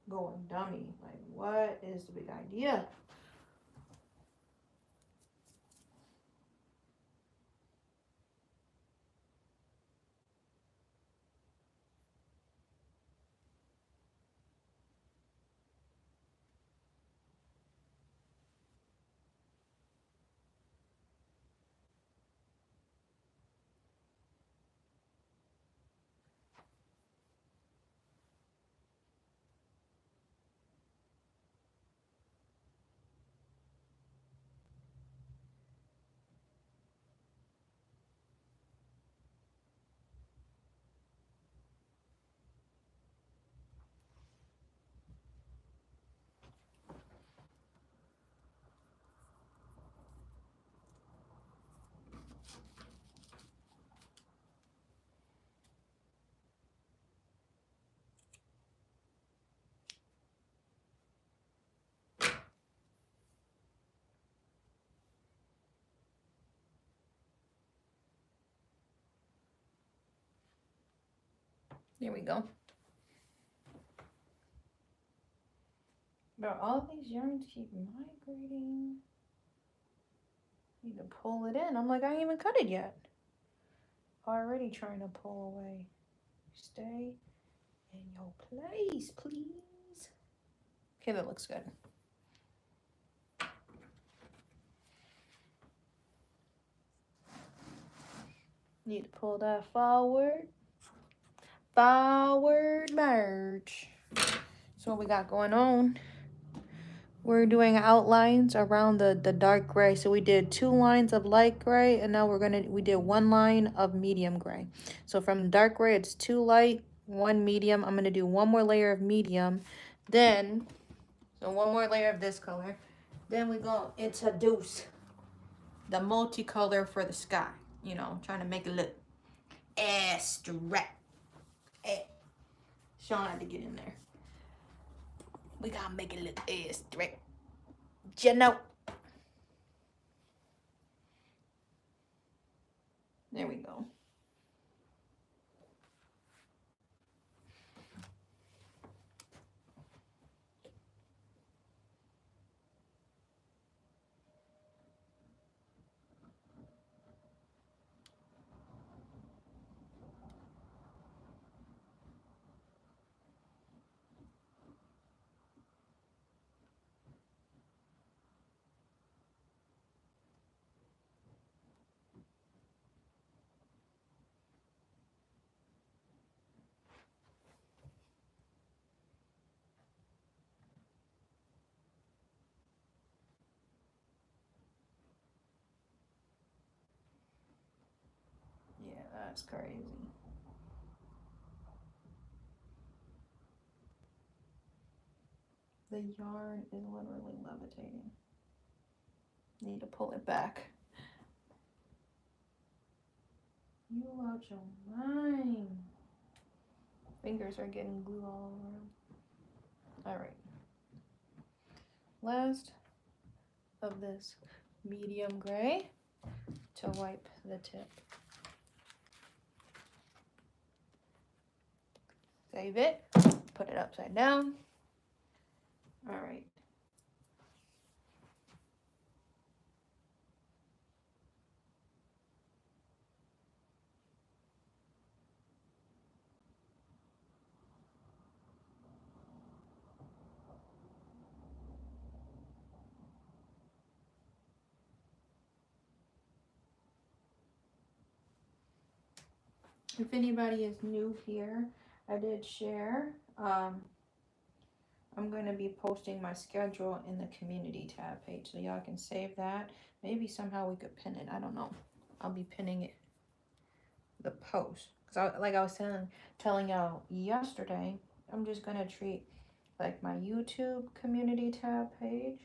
going dummy. Like, what is the big idea? There we go. But all these yarns keep migrating. Need to pull it in. I'm like, I ain't even cut it yet. Already trying to pull away. Stay in your place, please. Okay, that looks good. Need to pull that forward. Forward merge. So what we got going on? We're doing outlines around the dark gray. So we did 2 lines of light gray, and now we did 1 line of medium gray. So from dark gray, it's 2 light, 1 medium. I'm gonna do 1 more layer of medium. Then, so 1 more layer of this color. Then we go introduce the multicolor for the sky. You know, trying to make it look abstract. Sean had to get in there. We gotta make it look abstract. You know. There we go. That's crazy. The yarn is literally levitating. Need to pull it back. You out your mind. Fingers are getting glue all over. All right. Last of this medium gray to wipe the tip. Save it. Put it upside down. All right. If anybody is new here, I did share. I'm going to be posting my schedule in the community tab page, so y'all can save that. Maybe somehow we could pin it. I don't know. I'll be pinning it, the post. Because like I was telling y'all yesterday, I'm just going to treat like my YouTube community tab page,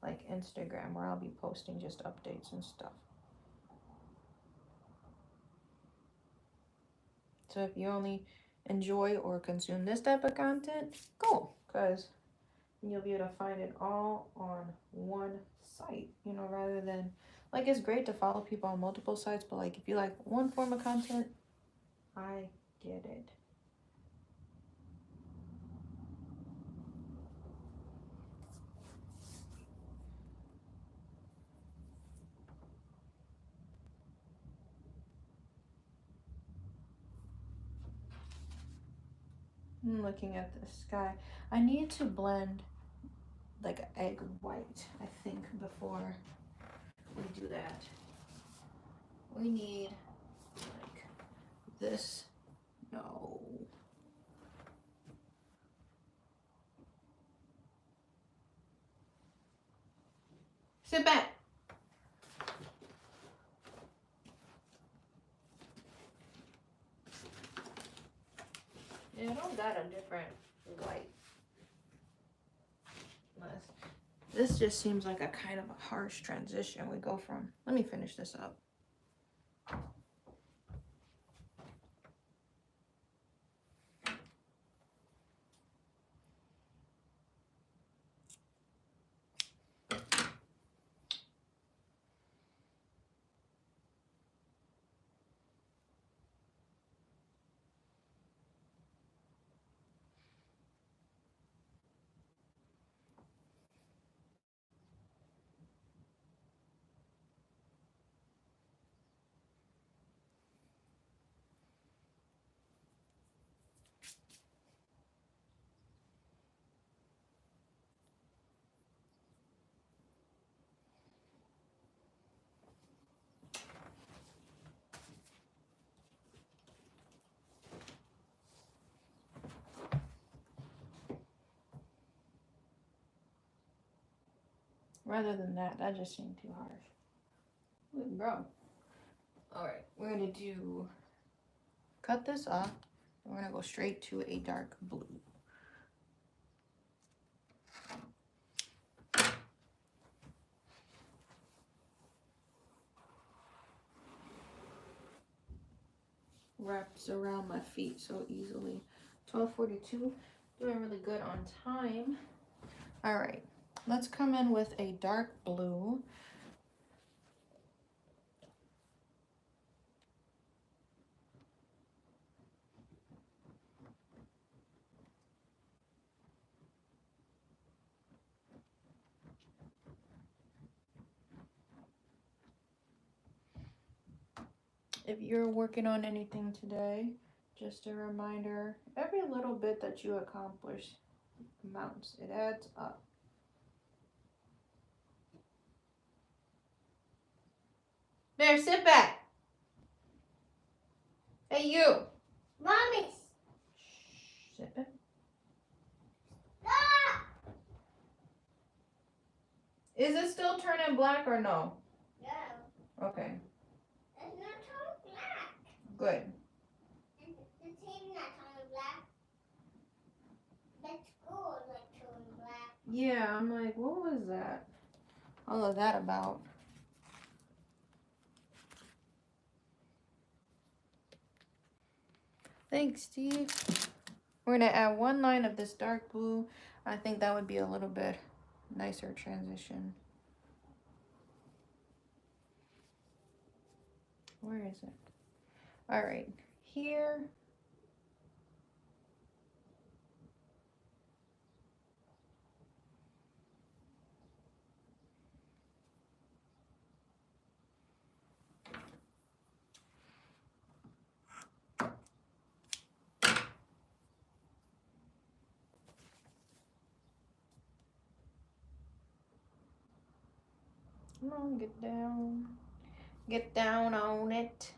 like Instagram, where I'll be posting just updates and stuff. So if you only enjoy or consume this type of content, cool, because you'll be able to find it all on one site, you know, rather than, like, it's great to follow people on multiple sites, but like if you like one form of content, I get it. I'm looking at the sky. I need to blend like egg white, I think, before we do that. We need like this. No. Sit back. Yeah, I don't got a different white. This just seems like a kind of a harsh transition. We go from, let me finish this up. Rather than that just seemed too harsh. Ooh, bro. Alright, we're gonna cut this off, and we're gonna go straight to a dark blue. Wraps around my feet so easily. 12:42, doing really good on time. Alright, let's come in with a dark blue. If you're working on anything today, just a reminder, every little bit that you accomplish amounts. It adds up. Bear, sit back. Hey, you. Mommy. Sit back. Ah! Is it still turning black or no? No. Okay. It's not Good. The team not totally black. That school is like totally black. Yeah, I'm like, what was that? All of that about? Thanks, Steve. We're gonna add one line of this dark blue. I think that would be a little bit nicer transition. Where is it? All right, here. Come on, get down. Get down on it.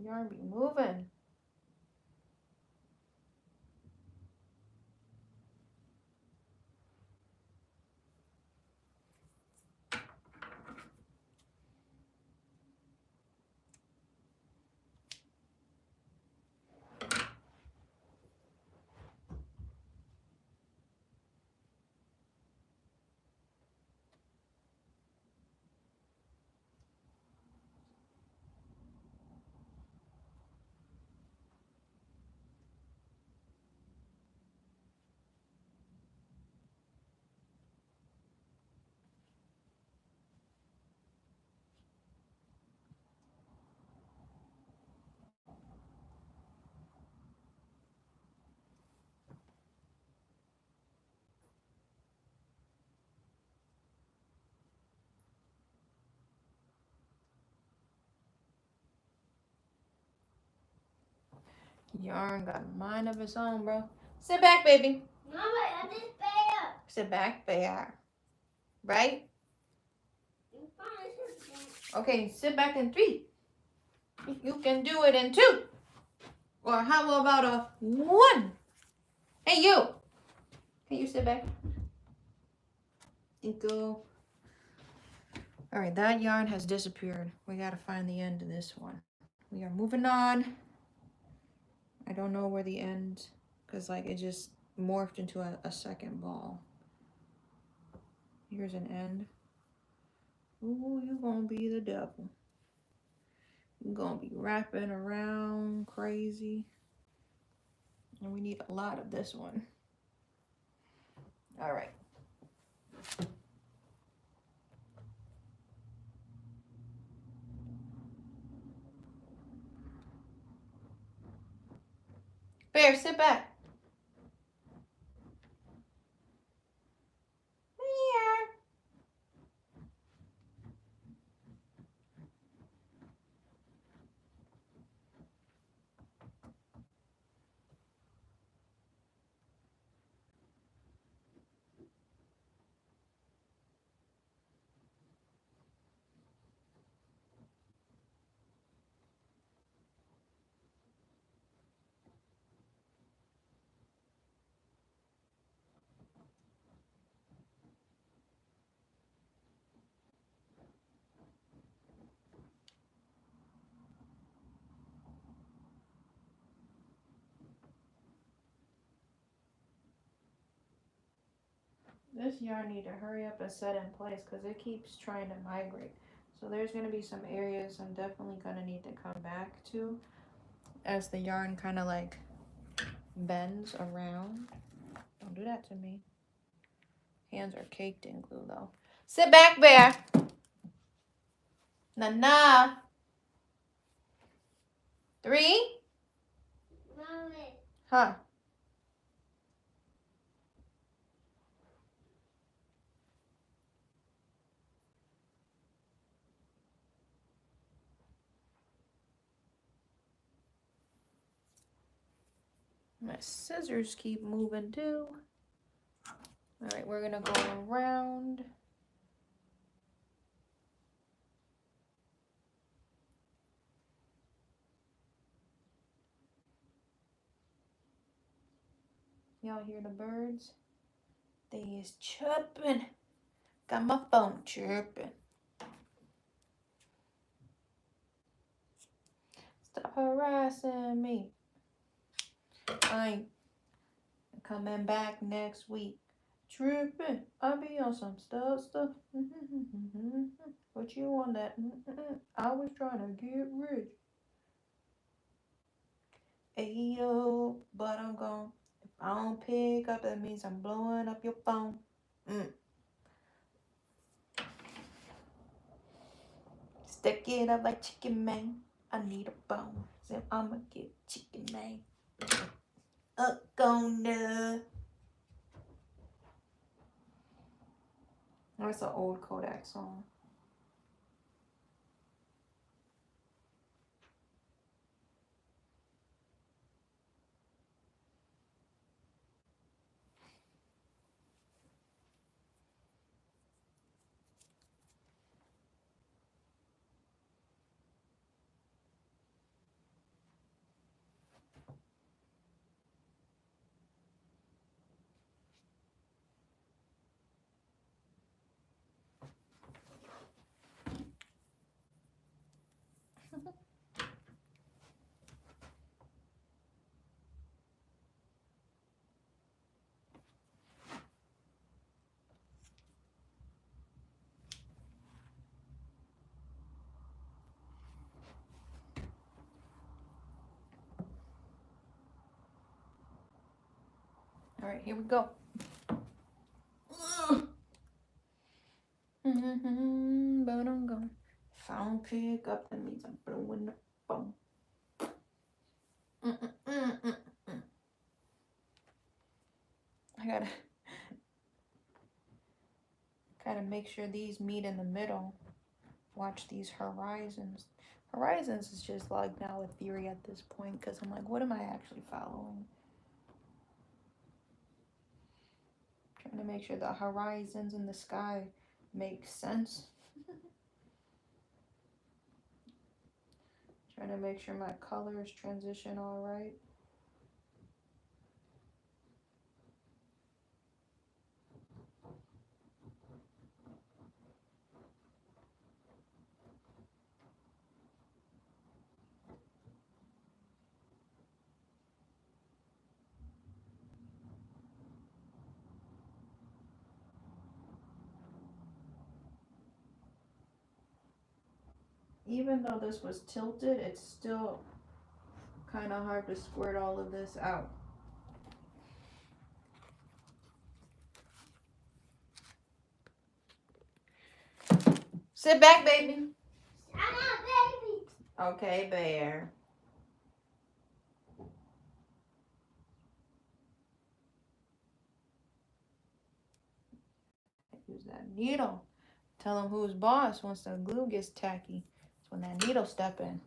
Yarn be moving. Yarn got a mind of its own, bro. Sit back, baby. Mama, I just pay up. Sit back, bear. Right? You finally sit down. Okay, sit back in 3. You can do it in 2. Or how about a 1? Hey, you. Can you sit back? Thank you. All right, that yarn has disappeared. We got to find the end of this one. We are moving on. I don't know where the end, because like it just morphed into a second ball. Here's an end. Ooh, you gonna be the devil. You're gonna be wrapping around crazy. And we need a lot of this one. All right. Bear, sit back. Bear. This yarn need to hurry up and set in place because it keeps trying to migrate. So there's going to be some areas I'm definitely going to need to come back to as the yarn kind of like bends around. Don't do that to me. Hands are caked in glue though. Sit back, Bear. Nah. 3. Mommy. Huh. My scissors keep moving too. All right, we're gonna go around. Y'all hear the birds? They is chirping. Got my phone chirping. harassing me. I ain't coming back next week. Tripping. I'll be on some stuff. What you on that? I was trying to get rich. Ayo, but I'm gone. If I don't pick up, that means I'm blowing up your phone. Stick it up like chicken, man. I need a bone, so I'ma get chicken, man. Gonna. That's an old Kodak song. All right, here we go. But I'm gone. If I don't pick up, that means I'm blowing the phone. I gotta make sure these meet in the middle. Watch these horizons. Horizons is just like now a theory at this point because I'm like, what am I actually following? Trying to make sure the horizons in the sky make sense. Trying to make sure my colors transition all right. Even though this was tilted, it's still kind of hard to squirt all of this out. Sit back, baby. I'm not baby. Okay, bear. Use that needle. Tell him who's boss once the glue gets tacky. It's when that needle step in.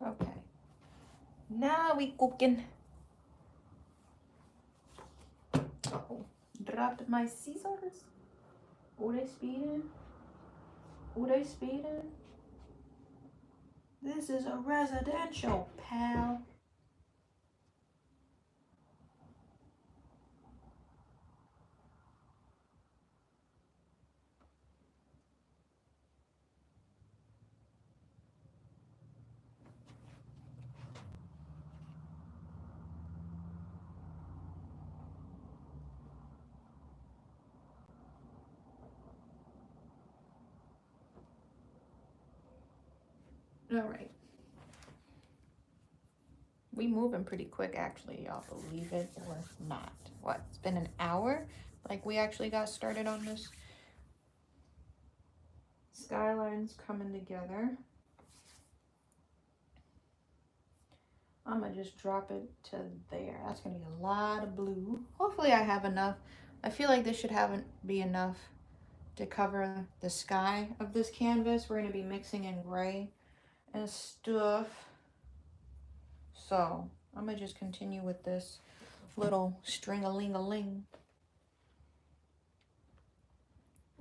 Okay. Now we cooking. Uh-oh. Dropped my scissors. Oh, they speeding. Oh, they speeding. This is a residential, pal. All right. We moving pretty quick, actually. Y'all believe it or not. What? It's been an hour? Like, we actually got started on this. Skyline's coming together. I'm gonna just drop it to there. That's gonna be a lot of blue. Hopefully I have enough. I feel like this should be enough to cover the sky of this canvas. We're gonna be mixing in gray and stuff. So I'm gonna just continue with this little string-a-ling-a-ling.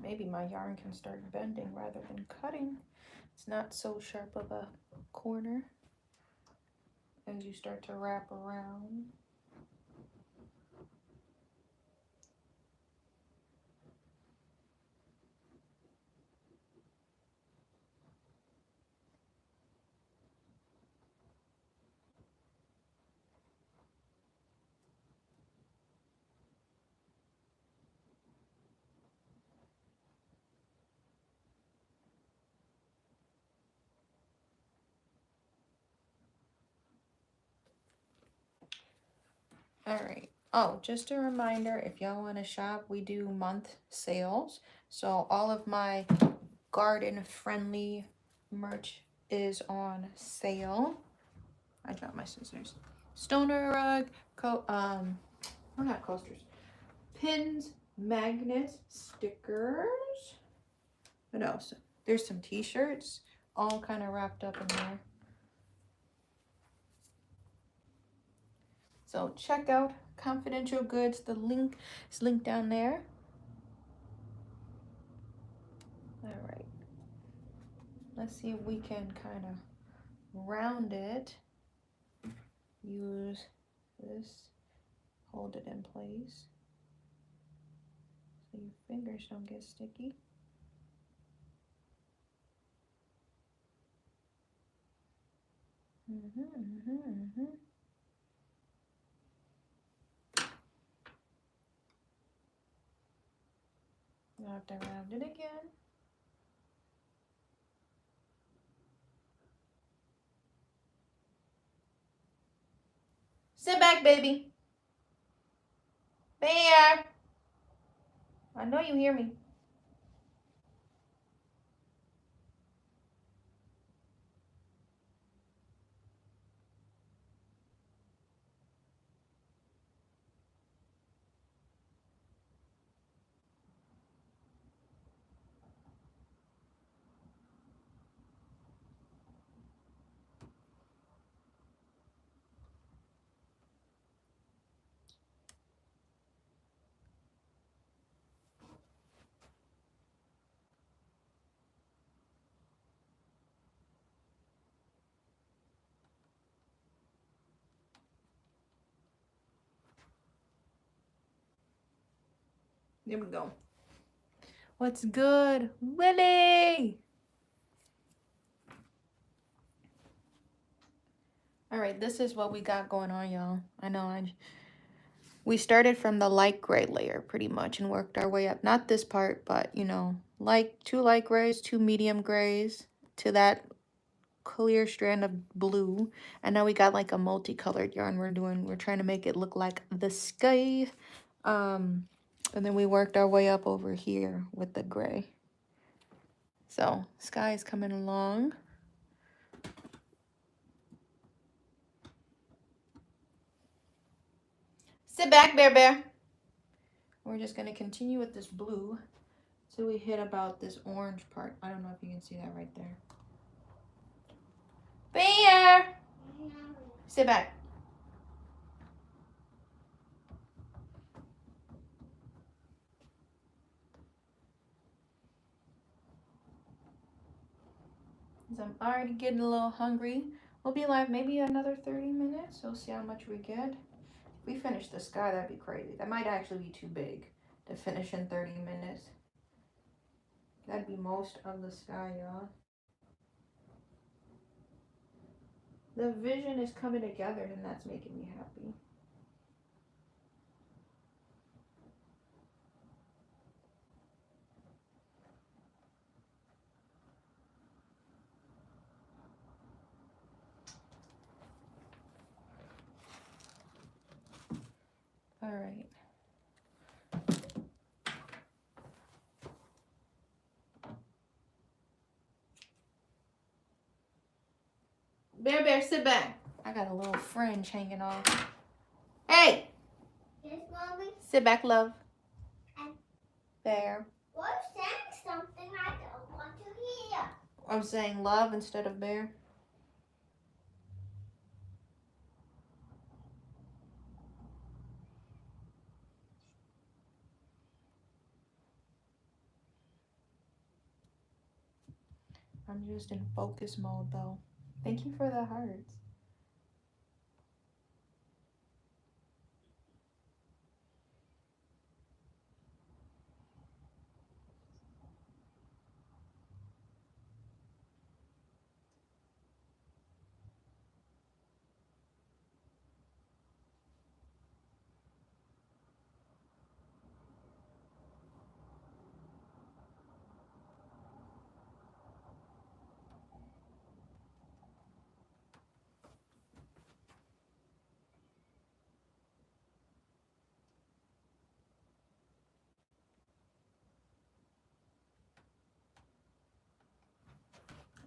Maybe my yarn can start bending rather than cutting. It's not so sharp of a corner as you start to wrap around. All right. Oh, just a reminder, if y'all want to shop, we do month sales. So all of my garden friendly merch is on sale. I dropped my scissors. Stoner rug, not coasters. Pins, magnets, stickers. What else? There's some t-shirts, all kind of wrapped up in there. So check out Confidential Goods. The link is linked down there. All right. Let's see if we can kind of round it. Use this, hold it in place so your fingers don't get sticky. I'll have to round it again. Sit back, baby. Bear. I know you hear me. There we go. What's good, Willie? All right, this is what we got going on, y'all. I know we started from the light gray layer pretty much and worked our way up. Not this part, but you know, like 2 light grays, 2 medium grays to that clear strand of blue. And now we got like a multicolored yarn we're trying to make it look like the sky. And then we worked our way up over here with the gray. So sky is coming along. Sit back, bear. We're just gonna continue with this blue till we hit about this orange part. I don't know if you can see that right there. Bear! Sit back. I'm already getting a little hungry. We'll be live maybe another 30 minutes. We'll see how much we get. If we finish the sky, that'd be crazy. That might actually be too big to finish in 30 minutes. That'd be most of the sky, y'all. The vision is coming together and that's making me happy. All right. Bear, sit back. I got a little fringe hanging off. Hey! Yes, Mommy? Sit back, love. And Bear. we're saying something I don't want to hear. I'm saying love instead of bear. I'm just in focus mode though. Thank you for the hearts.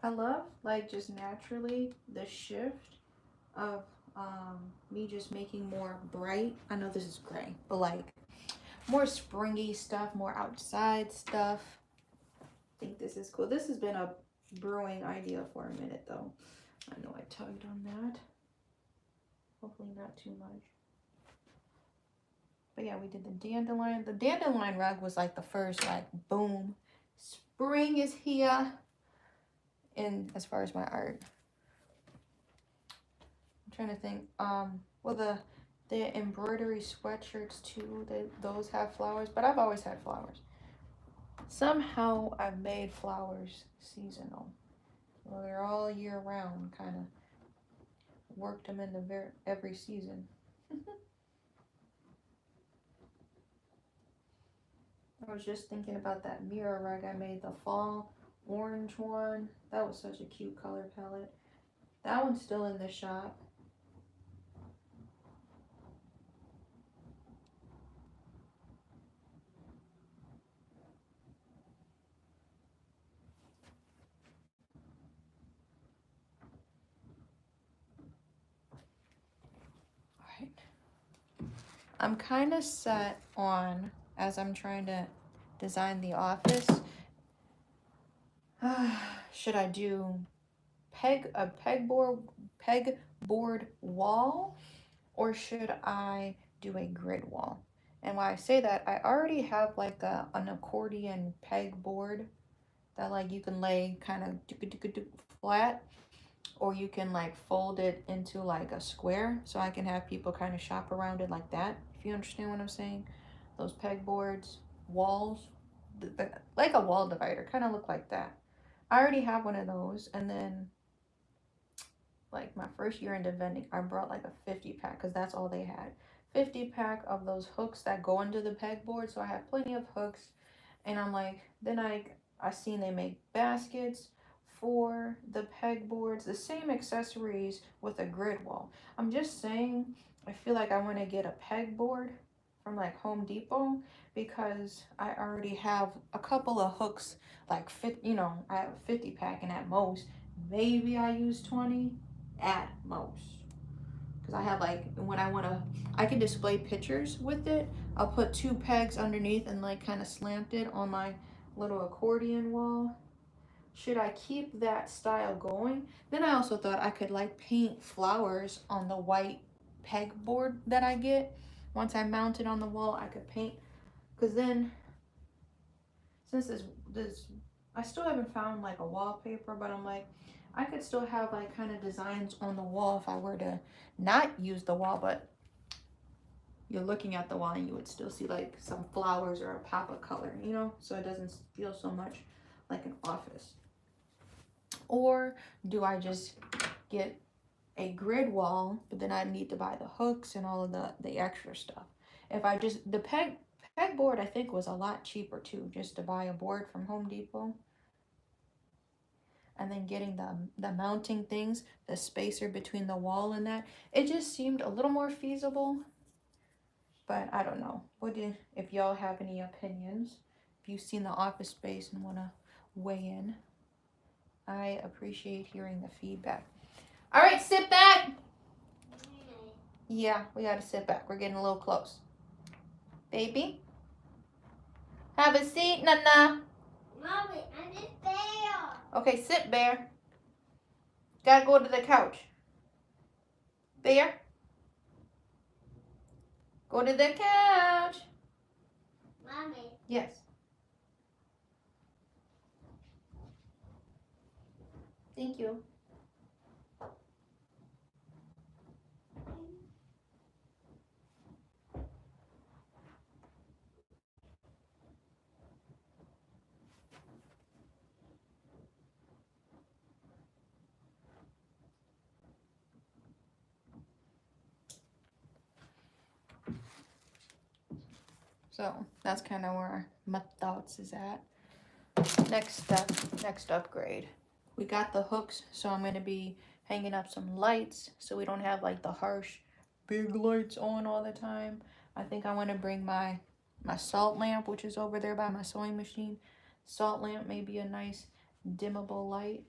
I love like just naturally the shift of me just making more bright. I know this is gray, but like more springy stuff, more outside stuff. I think this is cool. This has been a brewing idea for a minute though. I know I tugged on that. Hopefully not too much. But yeah, we did the dandelion. The dandelion rug was like the first like boom. Spring is here. And as far as my art. I'm trying to think. Well the embroidery sweatshirts too, those have flowers, but I've always had flowers. Somehow I've made flowers seasonal. Well, they're all year round, kind of worked them into every season. I was just thinking about that mirror rug I made, the fall orange one. That was such a cute color palette. That one's still in the shop. All right. I'm kind of set on, as I'm trying to design the office, should I do pegboard wall, or should I do a grid wall? And why I say that, I already have like an accordion pegboard that like you can lay kind of flat, or you can like fold it into like a square, so I can have people kind of shop around it like that, if you understand what I'm saying. Those pegboards, walls, like a wall divider, kind of look like that. I already have one of those, and then like my first year into vending, I brought like a 50 pack because that's all they had. 50 pack of those hooks that go into the pegboard, so I have plenty of hooks. And I'm like, then I seen they make baskets for the pegboards, the same accessories with a grid wall. I'm just saying, I feel like I want to get a pegboard from like Home Depot because I already have a couple of hooks, like I have a 50 pack, and at most maybe I use 20 at most. Because I have like, when I can display pictures with it. I'll put 2 pegs underneath and like kind of slant it on my little accordion wall. Should I keep that style going? Then I also thought I could like paint flowers on the white pegboard that I get. Once I mount it on the wall, I could paint. Because then, since this, I still haven't found like a wallpaper, but I'm like, I could still have like kind of designs on the wall if I were to not use the wall, but you're looking at the wall and you would still see like some flowers or a pop of color, so it doesn't feel so much like an office. Or do I just get a grid wall, but then I need to buy the hooks and all of the extra stuff? If I just, the pegboard I think was a lot cheaper too, just to buy a board from Home Depot. And then getting the mounting things, the spacer between the wall and that, it just seemed a little more feasible. But I don't know. If y'all have any opinions, if you've seen The Office Space and want to weigh in, I appreciate hearing the feedback. All right, sit back. Yeah, we gotta sit back. We're getting a little close. Baby, have a seat, Nana. Mommy, I'm just there. Okay, sit, Bear. Gotta go to the couch. Bear, go to the couch. Mommy. Yes. Thank you. So that's kind of where my thoughts is at. Next step, next upgrade. We got the hooks, so I'm going to be hanging up some lights so we don't have like the harsh big lights on all the time. I think I want to bring my salt lamp, which is over there by my sewing machine. Salt lamp may be a nice dimmable light.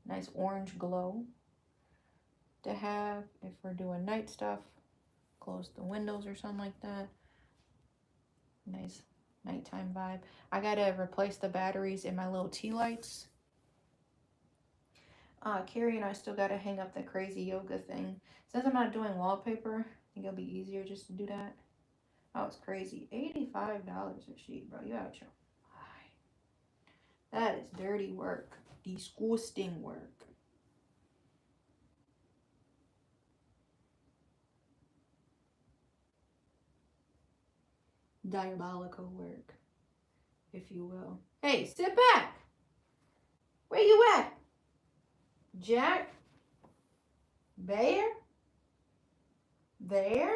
Nice orange glow to have if we're doing night stuff. Close the windows or something like that. Nice nighttime vibe. I gotta replace the batteries in my little tea lights. Carrie and I still gotta hang up the CrazyYoga thing. Since I'm not doing wallpaper, I think it'll be easier just to do that. Oh, it's crazy. $85 a sheet, bro. You out your mind. That is dirty work. Disgusting work. Diabolical work, if you will. Hey, sit back. Where you at? Jack? Bear? There?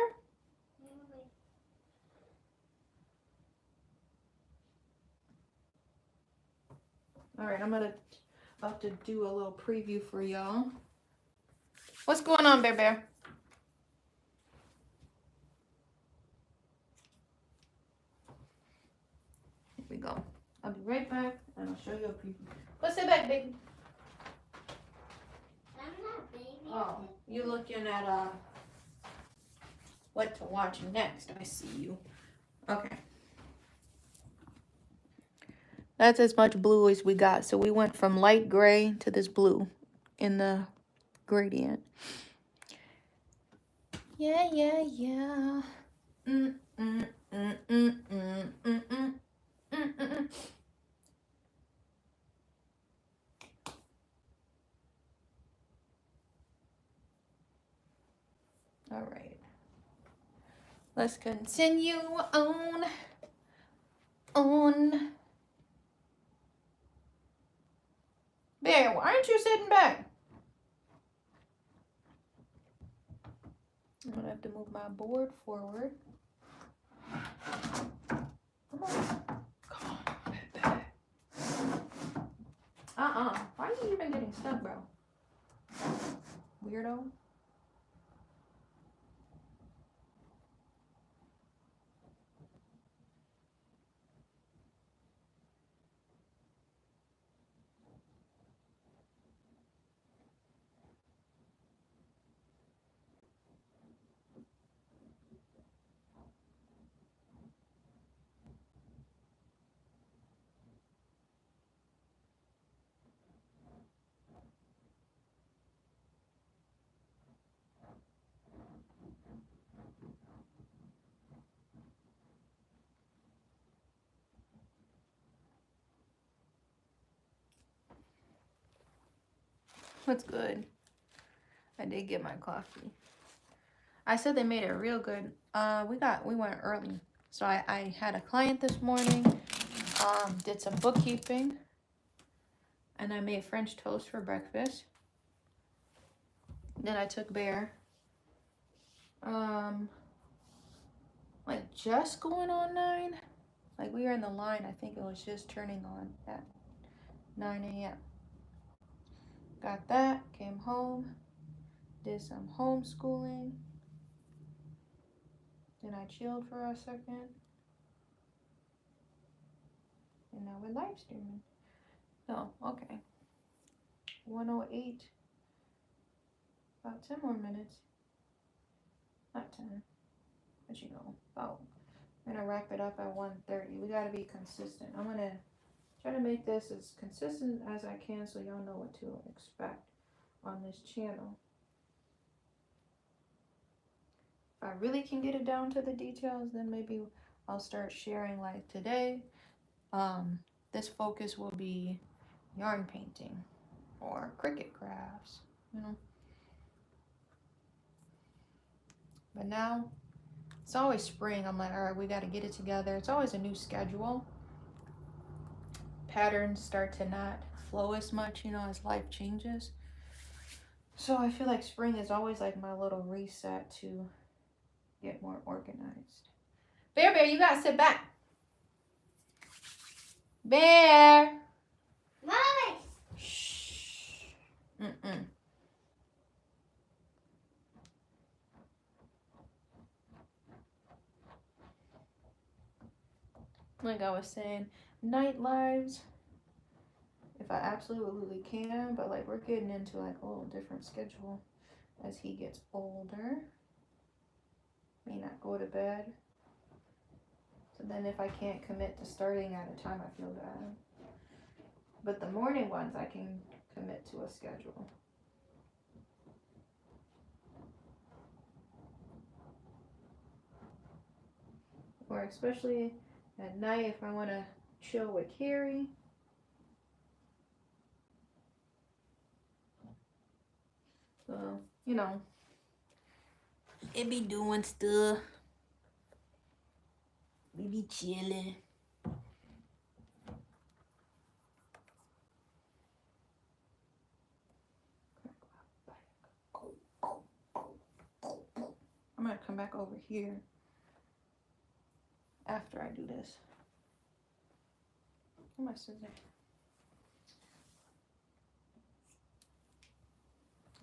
Alright, I'm about to do a little preview for y'all. What's going on, Bear? Here we go. I'll be right back and I'll show you a preview. Go sit back, baby. I'm not baby. Oh, you looking at what to watch next. I see you. Okay. That's as much blue as we got. So we went from light gray to this blue in the gradient. Yeah, yeah, yeah. All right. Let's continue on. Bear, why aren't you sitting back? I'm gonna have to move my board forward. Come on. Come on, baby. Why are you even getting stuck, bro? Weirdo. What's good? I did get my coffee. I said they made it real good. We went early. So I had a client this morning, did some bookkeeping, and I made French toast for breakfast. Then I took Bear. Like just going on 9. Like we were in the line, I think it was just turning on at 9 a.m. Got that, came home, did some homeschooling. Then I chilled for a second. And now we're live streaming. No, okay. 1:08. About 10 more minutes. Not 10. But you know, about. I'm gonna wrap it up at 1:30. We gotta be consistent. I'm gonna try to make this as consistent as I can so y'all know what to expect on this channel. If I really can get it down to the details, then maybe I'll start sharing like today. This focus will be yarn painting or cricket crafts, you know. But now it's always spring. I'm like, all right, we got to get it together. It's always a new schedule. Patterns start to not flow as much, you know, as life changes. So I feel like spring is always like my little reset to get more organized. Bear, you gotta sit back. Bear. Mommy. Shh. Like I was saying, night lives, if I absolutely can, but like we're getting into like a whole different schedule as he gets older. May not go to bed. So then if I can't commit to starting at a time, I feel bad. But the morning ones, I can commit to a schedule. Or especially at night if I want to chill with Carrie. So, you know, it be doing stuff. We be chilling. I'm gonna come back over here after I do this. Where my scissors?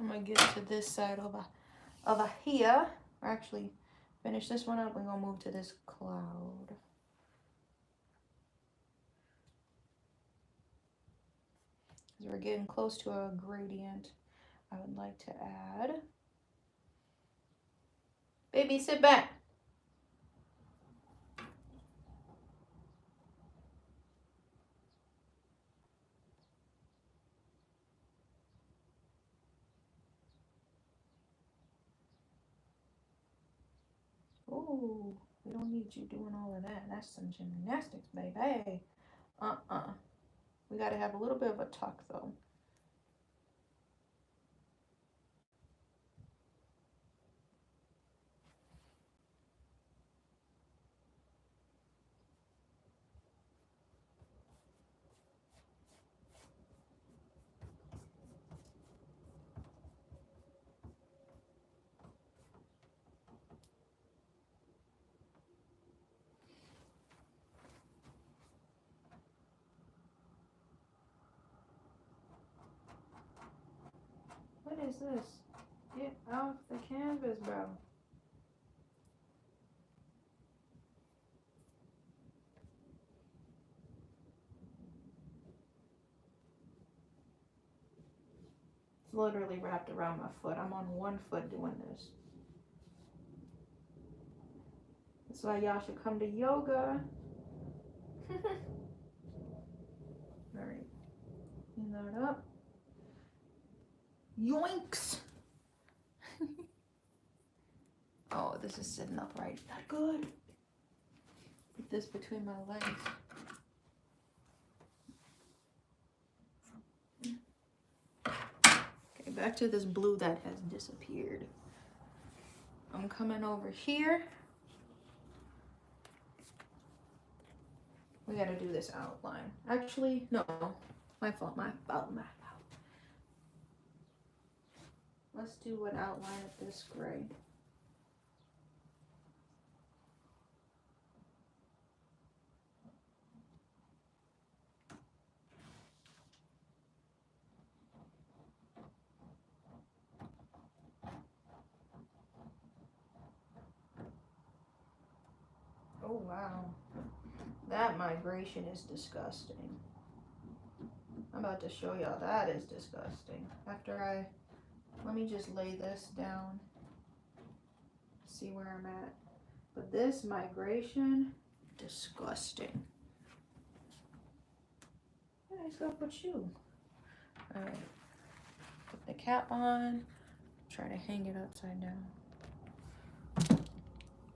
I'm gonna get to this side over here. Or actually finish this one up. We're gonna move to this cloud. As we're getting close to a gradient, I would like to add. Baby, sit back. Ooh, we don't need you doing all of that. That's some gymnastics, baby. We gotta have a little bit of a tuck though. What is this? Get off the canvas, bro. It's literally wrapped around my foot. I'm on one foot doing this. That's why y'all should come to yoga. Alright. Clean that up. Yoinks! Oh, this is sitting up right. Not good. Put this between my legs. Okay, back to this blue that has disappeared. I'm coming over here. We gotta do this outline. Actually, no. My fault. Let's do an outline of this gray. Oh, wow. That migration is disgusting. I'm about to show y'all that is disgusting. Let me just lay this down. See where I'm at. But this migration, disgusting. Nice little shoe. Alright. Put the cap on. Try to hang it upside down.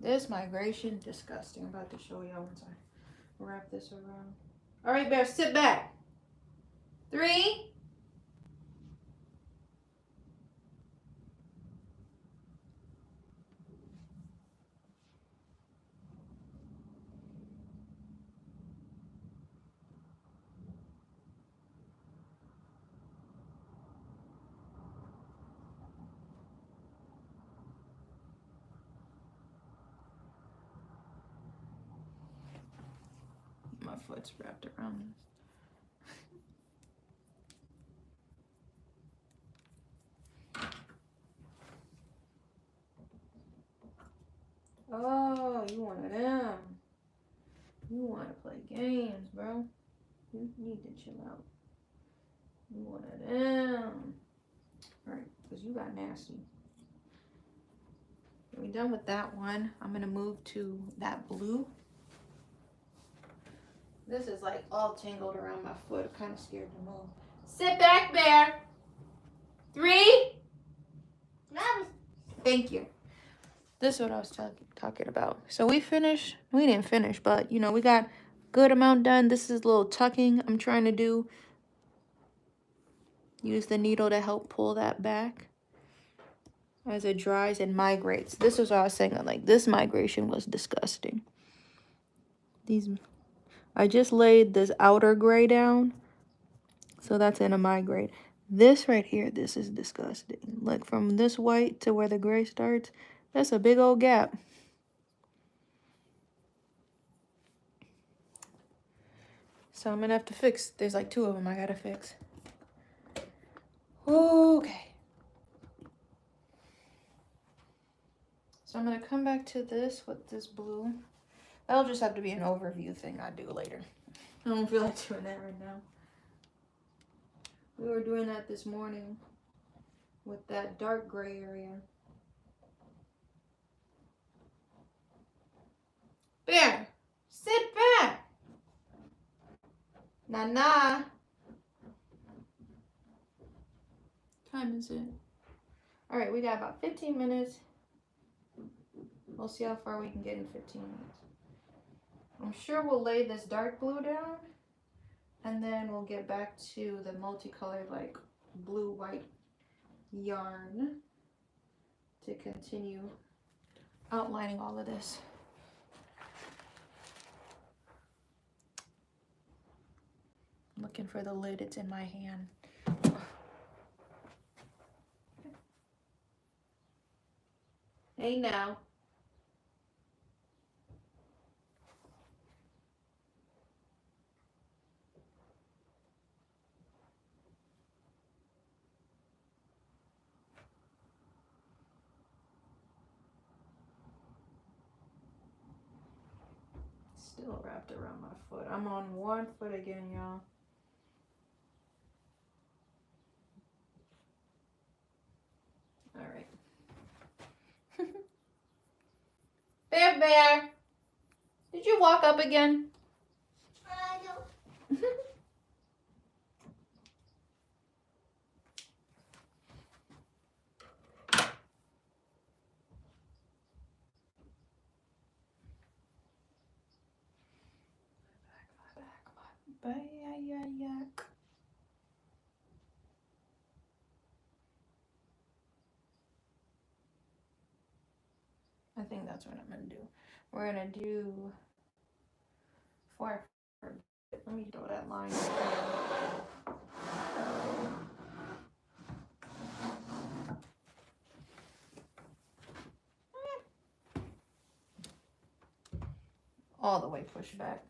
This migration, disgusting. I'm about to show y'all once I wrap this around. Alright, Bear, sit back. 3. My foot's wrapped around this. Oh, you one of them. You want to play games, bro. You need to chill out. You one of them. Alright, because you got nasty. We're done with that one. I'm going to move to that blue. This is like all tangled around my foot. I'm kind of scared to move. Sit back, Bear. 3. No. Thank you. This is what I was talking about. So we finished. We didn't finish, but you know, we got good amount done. This is a little tucking I'm trying to do. Use the needle to help pull that back as it dries and migrates. This is what I was saying. Like, this migration was disgusting. I just laid this outer gray down, so that's in a migrate. This right here, this is disgusting. Like, from this white to where the gray starts, that's a big old gap. So I'm gonna have to fix. There's like 2 of them I gotta fix. Okay. So I'm gonna come back to this with this blue. That'll just have to be an overview thing I do later. I don't feel like doing that right now. We were doing that this morning with that dark gray area. Bear, sit back. Nah. Time is it? All right, we got about 15 minutes. We'll see how far we can get in 15 minutes. I'm sure we'll lay this dark blue down, and then we'll get back to the multicolored, like blue-white yarn to continue outlining all of this. I'm looking for the lid. It's in my hand. Hey now. Still wrapped around my foot. I'm on one foot again, y'all. All right. Bear. Did you walk up again? No. Back. I think that's what I'm gonna do. We're gonna do 4. Let me throw that line all the way pushed back.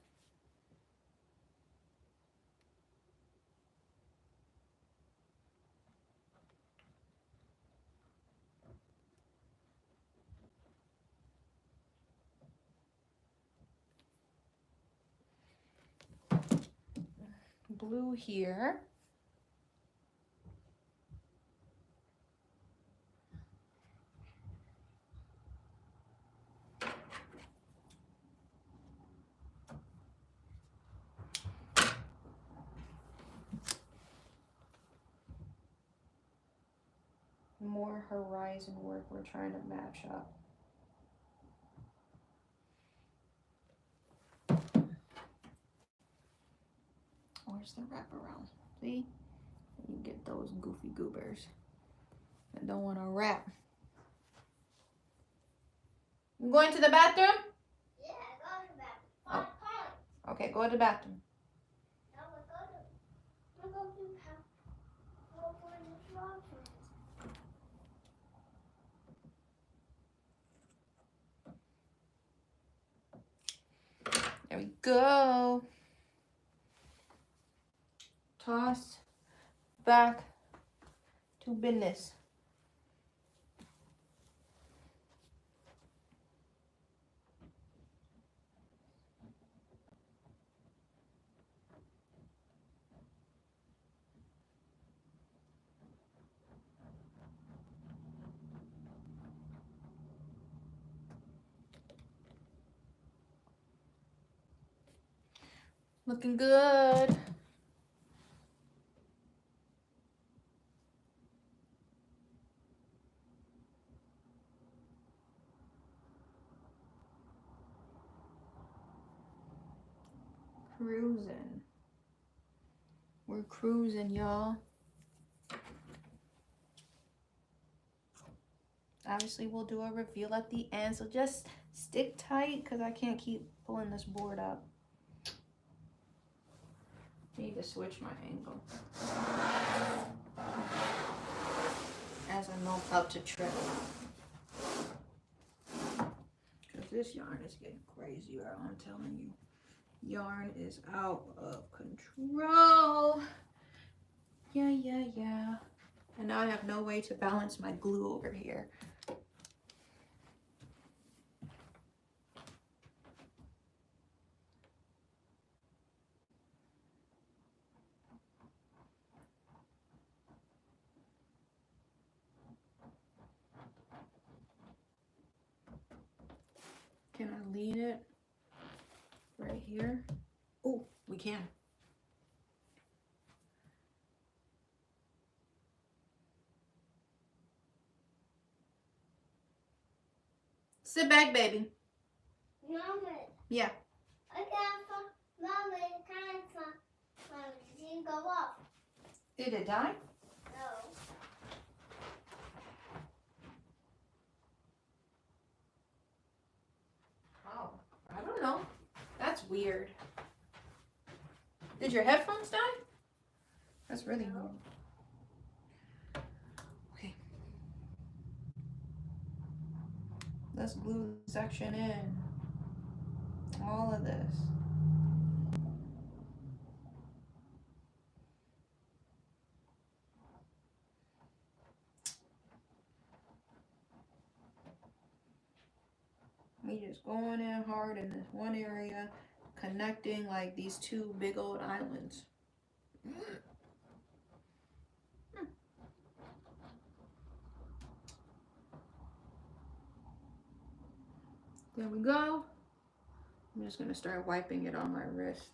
glue here. More horizon work we're trying to match up. Where's the wraparound? See? You get those goofy goobers that don't want to wrap. You going to the bathroom? Yeah, go to the bathroom. Oh. Okay, go to the bathroom. No, we'll go to the bathroom. There we go. Toss back to business. Looking good. Cruising. We're cruising, y'all. Obviously, we'll do a reveal at the end, so just stick tight because I can't keep pulling this board up. Need to switch my angle as I know how to trim. Because this yarn is getting crazy, girl, I'm telling you. Yarn is out of control. Yeah. And now I have no way to balance my glue over here. Can I lean it right here? Oh, we can. Sit back, baby. Mama. Yeah. I can't find. Mama, I can't find. Mama, it didn't go off. Did it die? No. Oh, I don't know. That's weird. Did your headphones die? That's really weird. Okay. Let's glue the section in. All of this. We just going in hard in this one area, connecting like these two big old islands. There we go. I'm just gonna start wiping it on my wrist.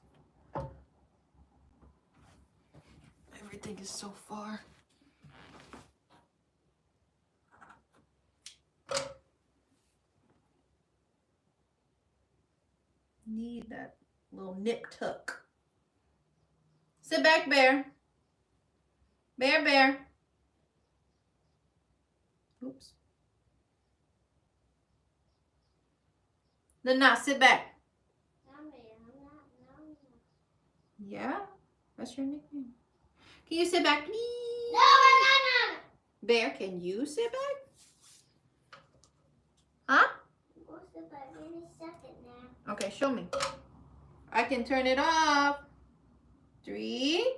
Everything is so far. Need that little nip tuck. Sit back, bear. Bear. Oops. Then now sit back. Yeah, that's your nickname. Can you sit back, please? No, banana. Bear, can you sit back? Huh? Go sit back any second now. Okay, show me. I can turn it off. 3.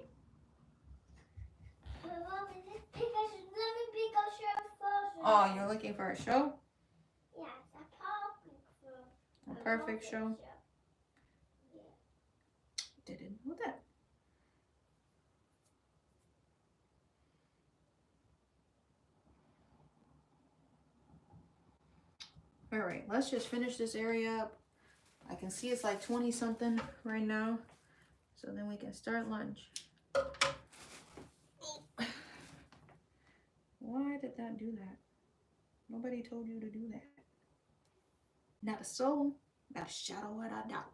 Let me pick a shirt first. Oh, you're looking for a show? Yeah, A perfect show. Didn't know that. All right, let's just finish this area up. I can see it's like 20 something right now. So then we can start lunch. Why did that do that? Nobody told you to do that. Not a soul, not a shadow of a doubt.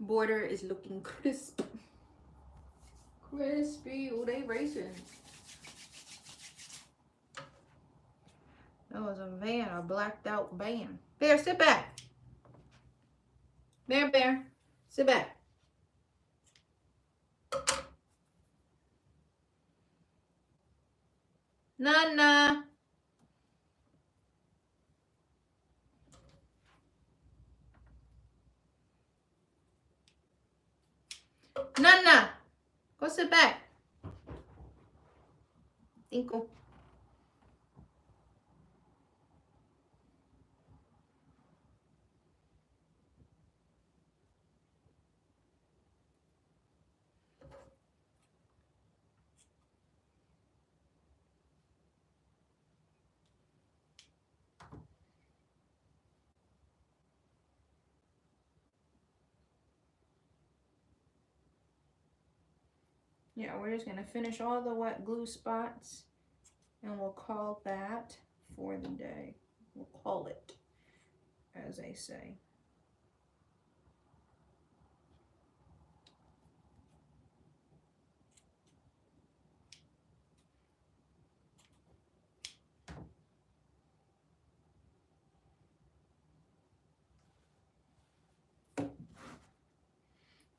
Border is looking crisp. Crispy. Oh, they racing. That was a van, a blacked out van. Bear, sit back. Bear, bear, sit back. Nana. Nana. Go sit back. Tinkle. Yeah, we're just gonna finish all the wet glue spots and we'll call that for the day. We'll call it, as they say.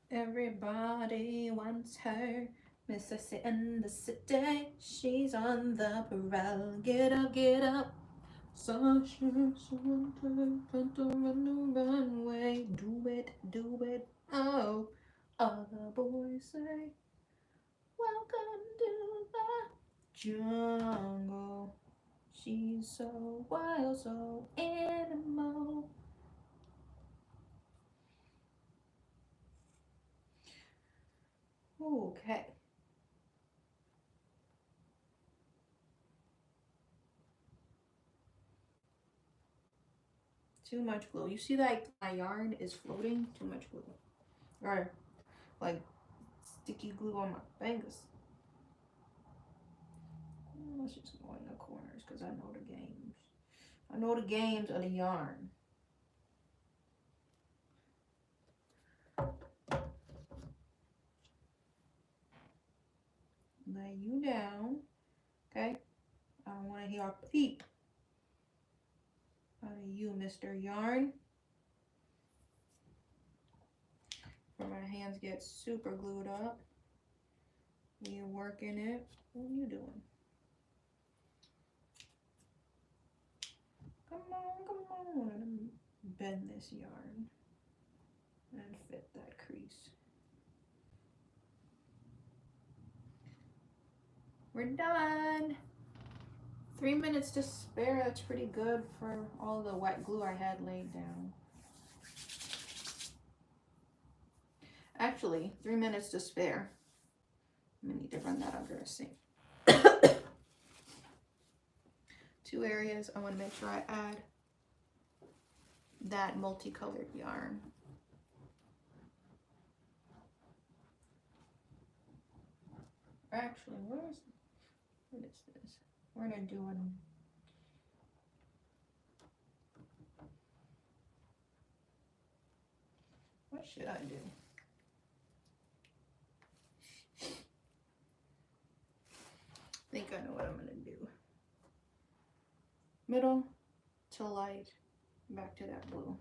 Everybody wants her. Mississippi in the city. She's on the prowl. Get up, get up. Sasha, Santa, run the runway. Do it, do it. Oh, all the boys say, welcome to the jungle. She's so wild, so animal. Okay. Too much glue. You see that my yarn is floating? Too much glue. Or like sticky glue on my fingers. Let's just go in the corners because I know the games. I know the games of the yarn. Lay you down. Okay? I don't want to hear a peep out of you, Mr. Yarn. Before my hands get super glued up. You're working it. What are you doing? Come on, come on. Let me bend this yarn and fit that crease. We're done. 3 minutes to spare. That's pretty good for all the wet glue I had laid down. Actually, 3 minutes to spare. I'm gonna need to run that under a sink. 2 areas. I want to make sure I add that multicolored yarn. Actually, what is this? We're gonna do an what should I do? I think I know what I'm gonna do. Middle to light, back to that blue.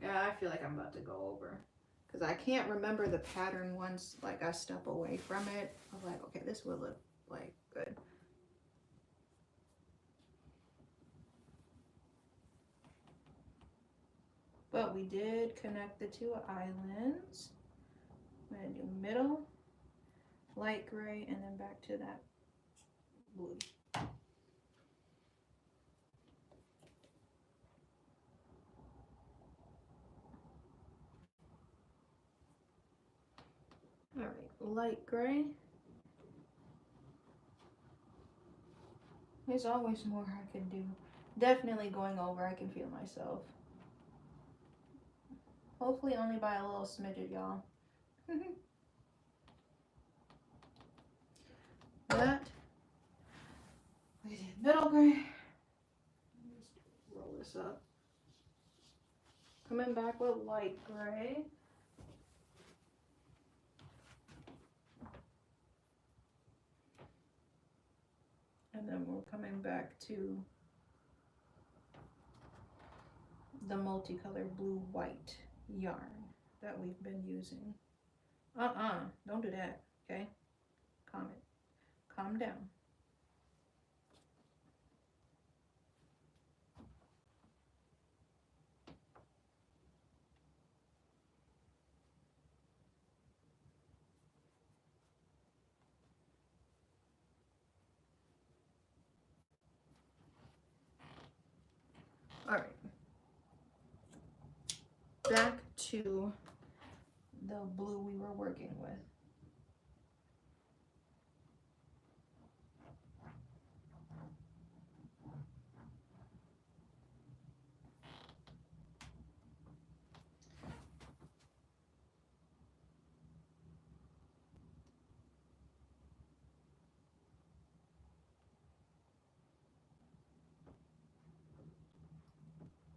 Yeah, I feel like I'm about to go over because I can't remember the pattern once like I step away from it. I'm like, okay, this would look like good. But we did connect the 2 islands. I'm gonna do middle, light gray, and then back to that blue. All right, light gray. There's always more I can do. Definitely going over, I can feel myself. Hopefully only by a little smidget, y'all. That. We did middle gray. Just roll this up. Coming back with light gray. And then we're coming back to the multicolored blue-white yarn that we've been using. Don't do that, okay? Calm down. All right. Back to the blue we were working with.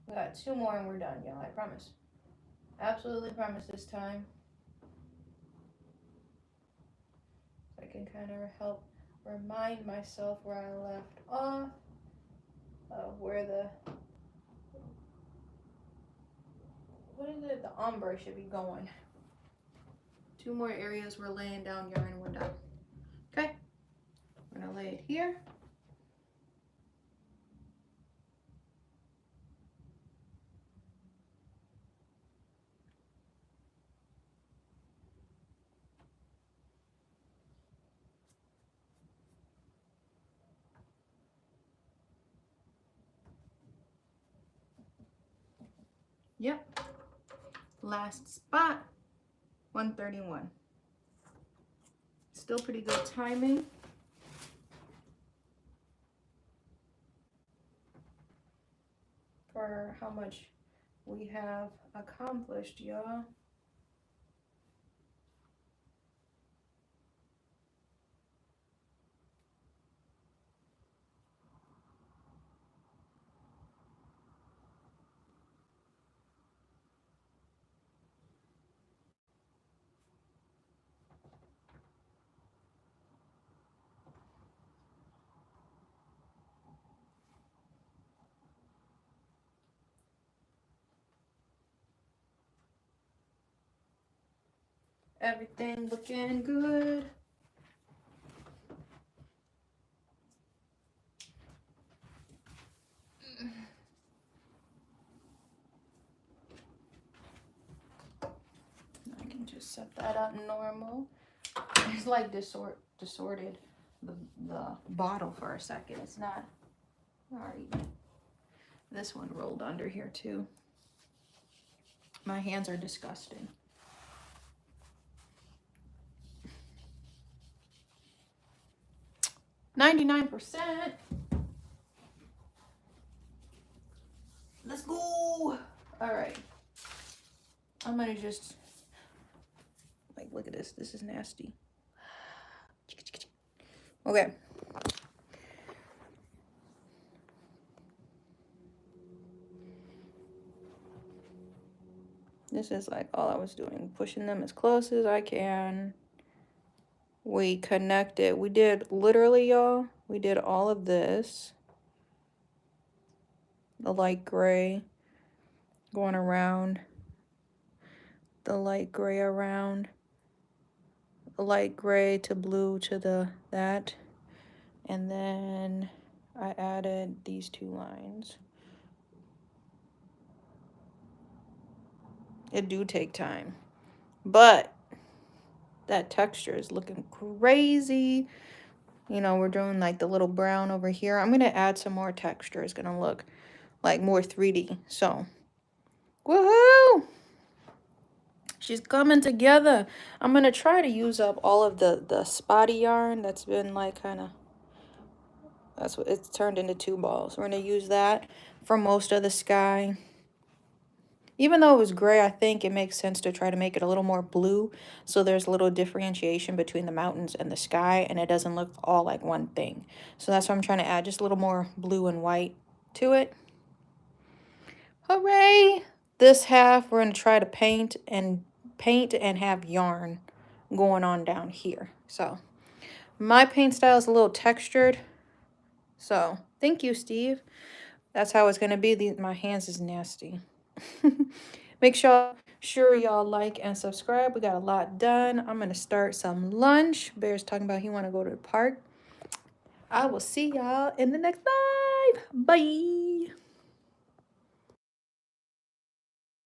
We got 2 more and we're done, y'all. I promise. Absolutely promise this time. I can kind of help remind myself where I left off, of where the, what is it? The ombre should be going. 2 more areas we're laying down yarn and we're done. Okay, I'm gonna lay it here. Yep, last spot, 131. Still pretty good timing. For how much we have accomplished, y'all. Everything looking good. I can just set that up normal. It's like distorted the bottle for a second. It's not. Alright. This one rolled under here too. My hands are disgusting. $99%. Let's go. All right. I'm gonna just like look at this. This is nasty. Okay. This is like all I was doing, pushing them as close as I can. We connected. We did literally, y'all, we did all of this. The light gray going around. The light gray around. The light gray to blue to that. And then I added these 2 lines. It do take time. But That texture is looking crazy. You know, we're doing like the little brown over here. I'm going to add some more texture. It's going to look like more 3D. So, woohoo! She's coming together. I'm going to try to use up all of the spotty yarn that's been like kind of, that's what it's turned into 2 balls. We're going to use that for most of the sky. Even though it was gray, I think it makes sense to try to make it a little more blue, so there's a little differentiation between the mountains and the sky, and it doesn't look all like one thing. So that's why I'm trying to add just a little more blue and white to it. Hooray! This half we're going to try to paint and have yarn going on down here. So my paint style is a little textured. So thank you, Steve. That's how it's going to be. My hands is nasty. Make sure y'all like and subscribe. We got a lot done. I'm gonna start some lunch. Bear's talking about he want to go to the park. I will see y'all in the next live. Bye.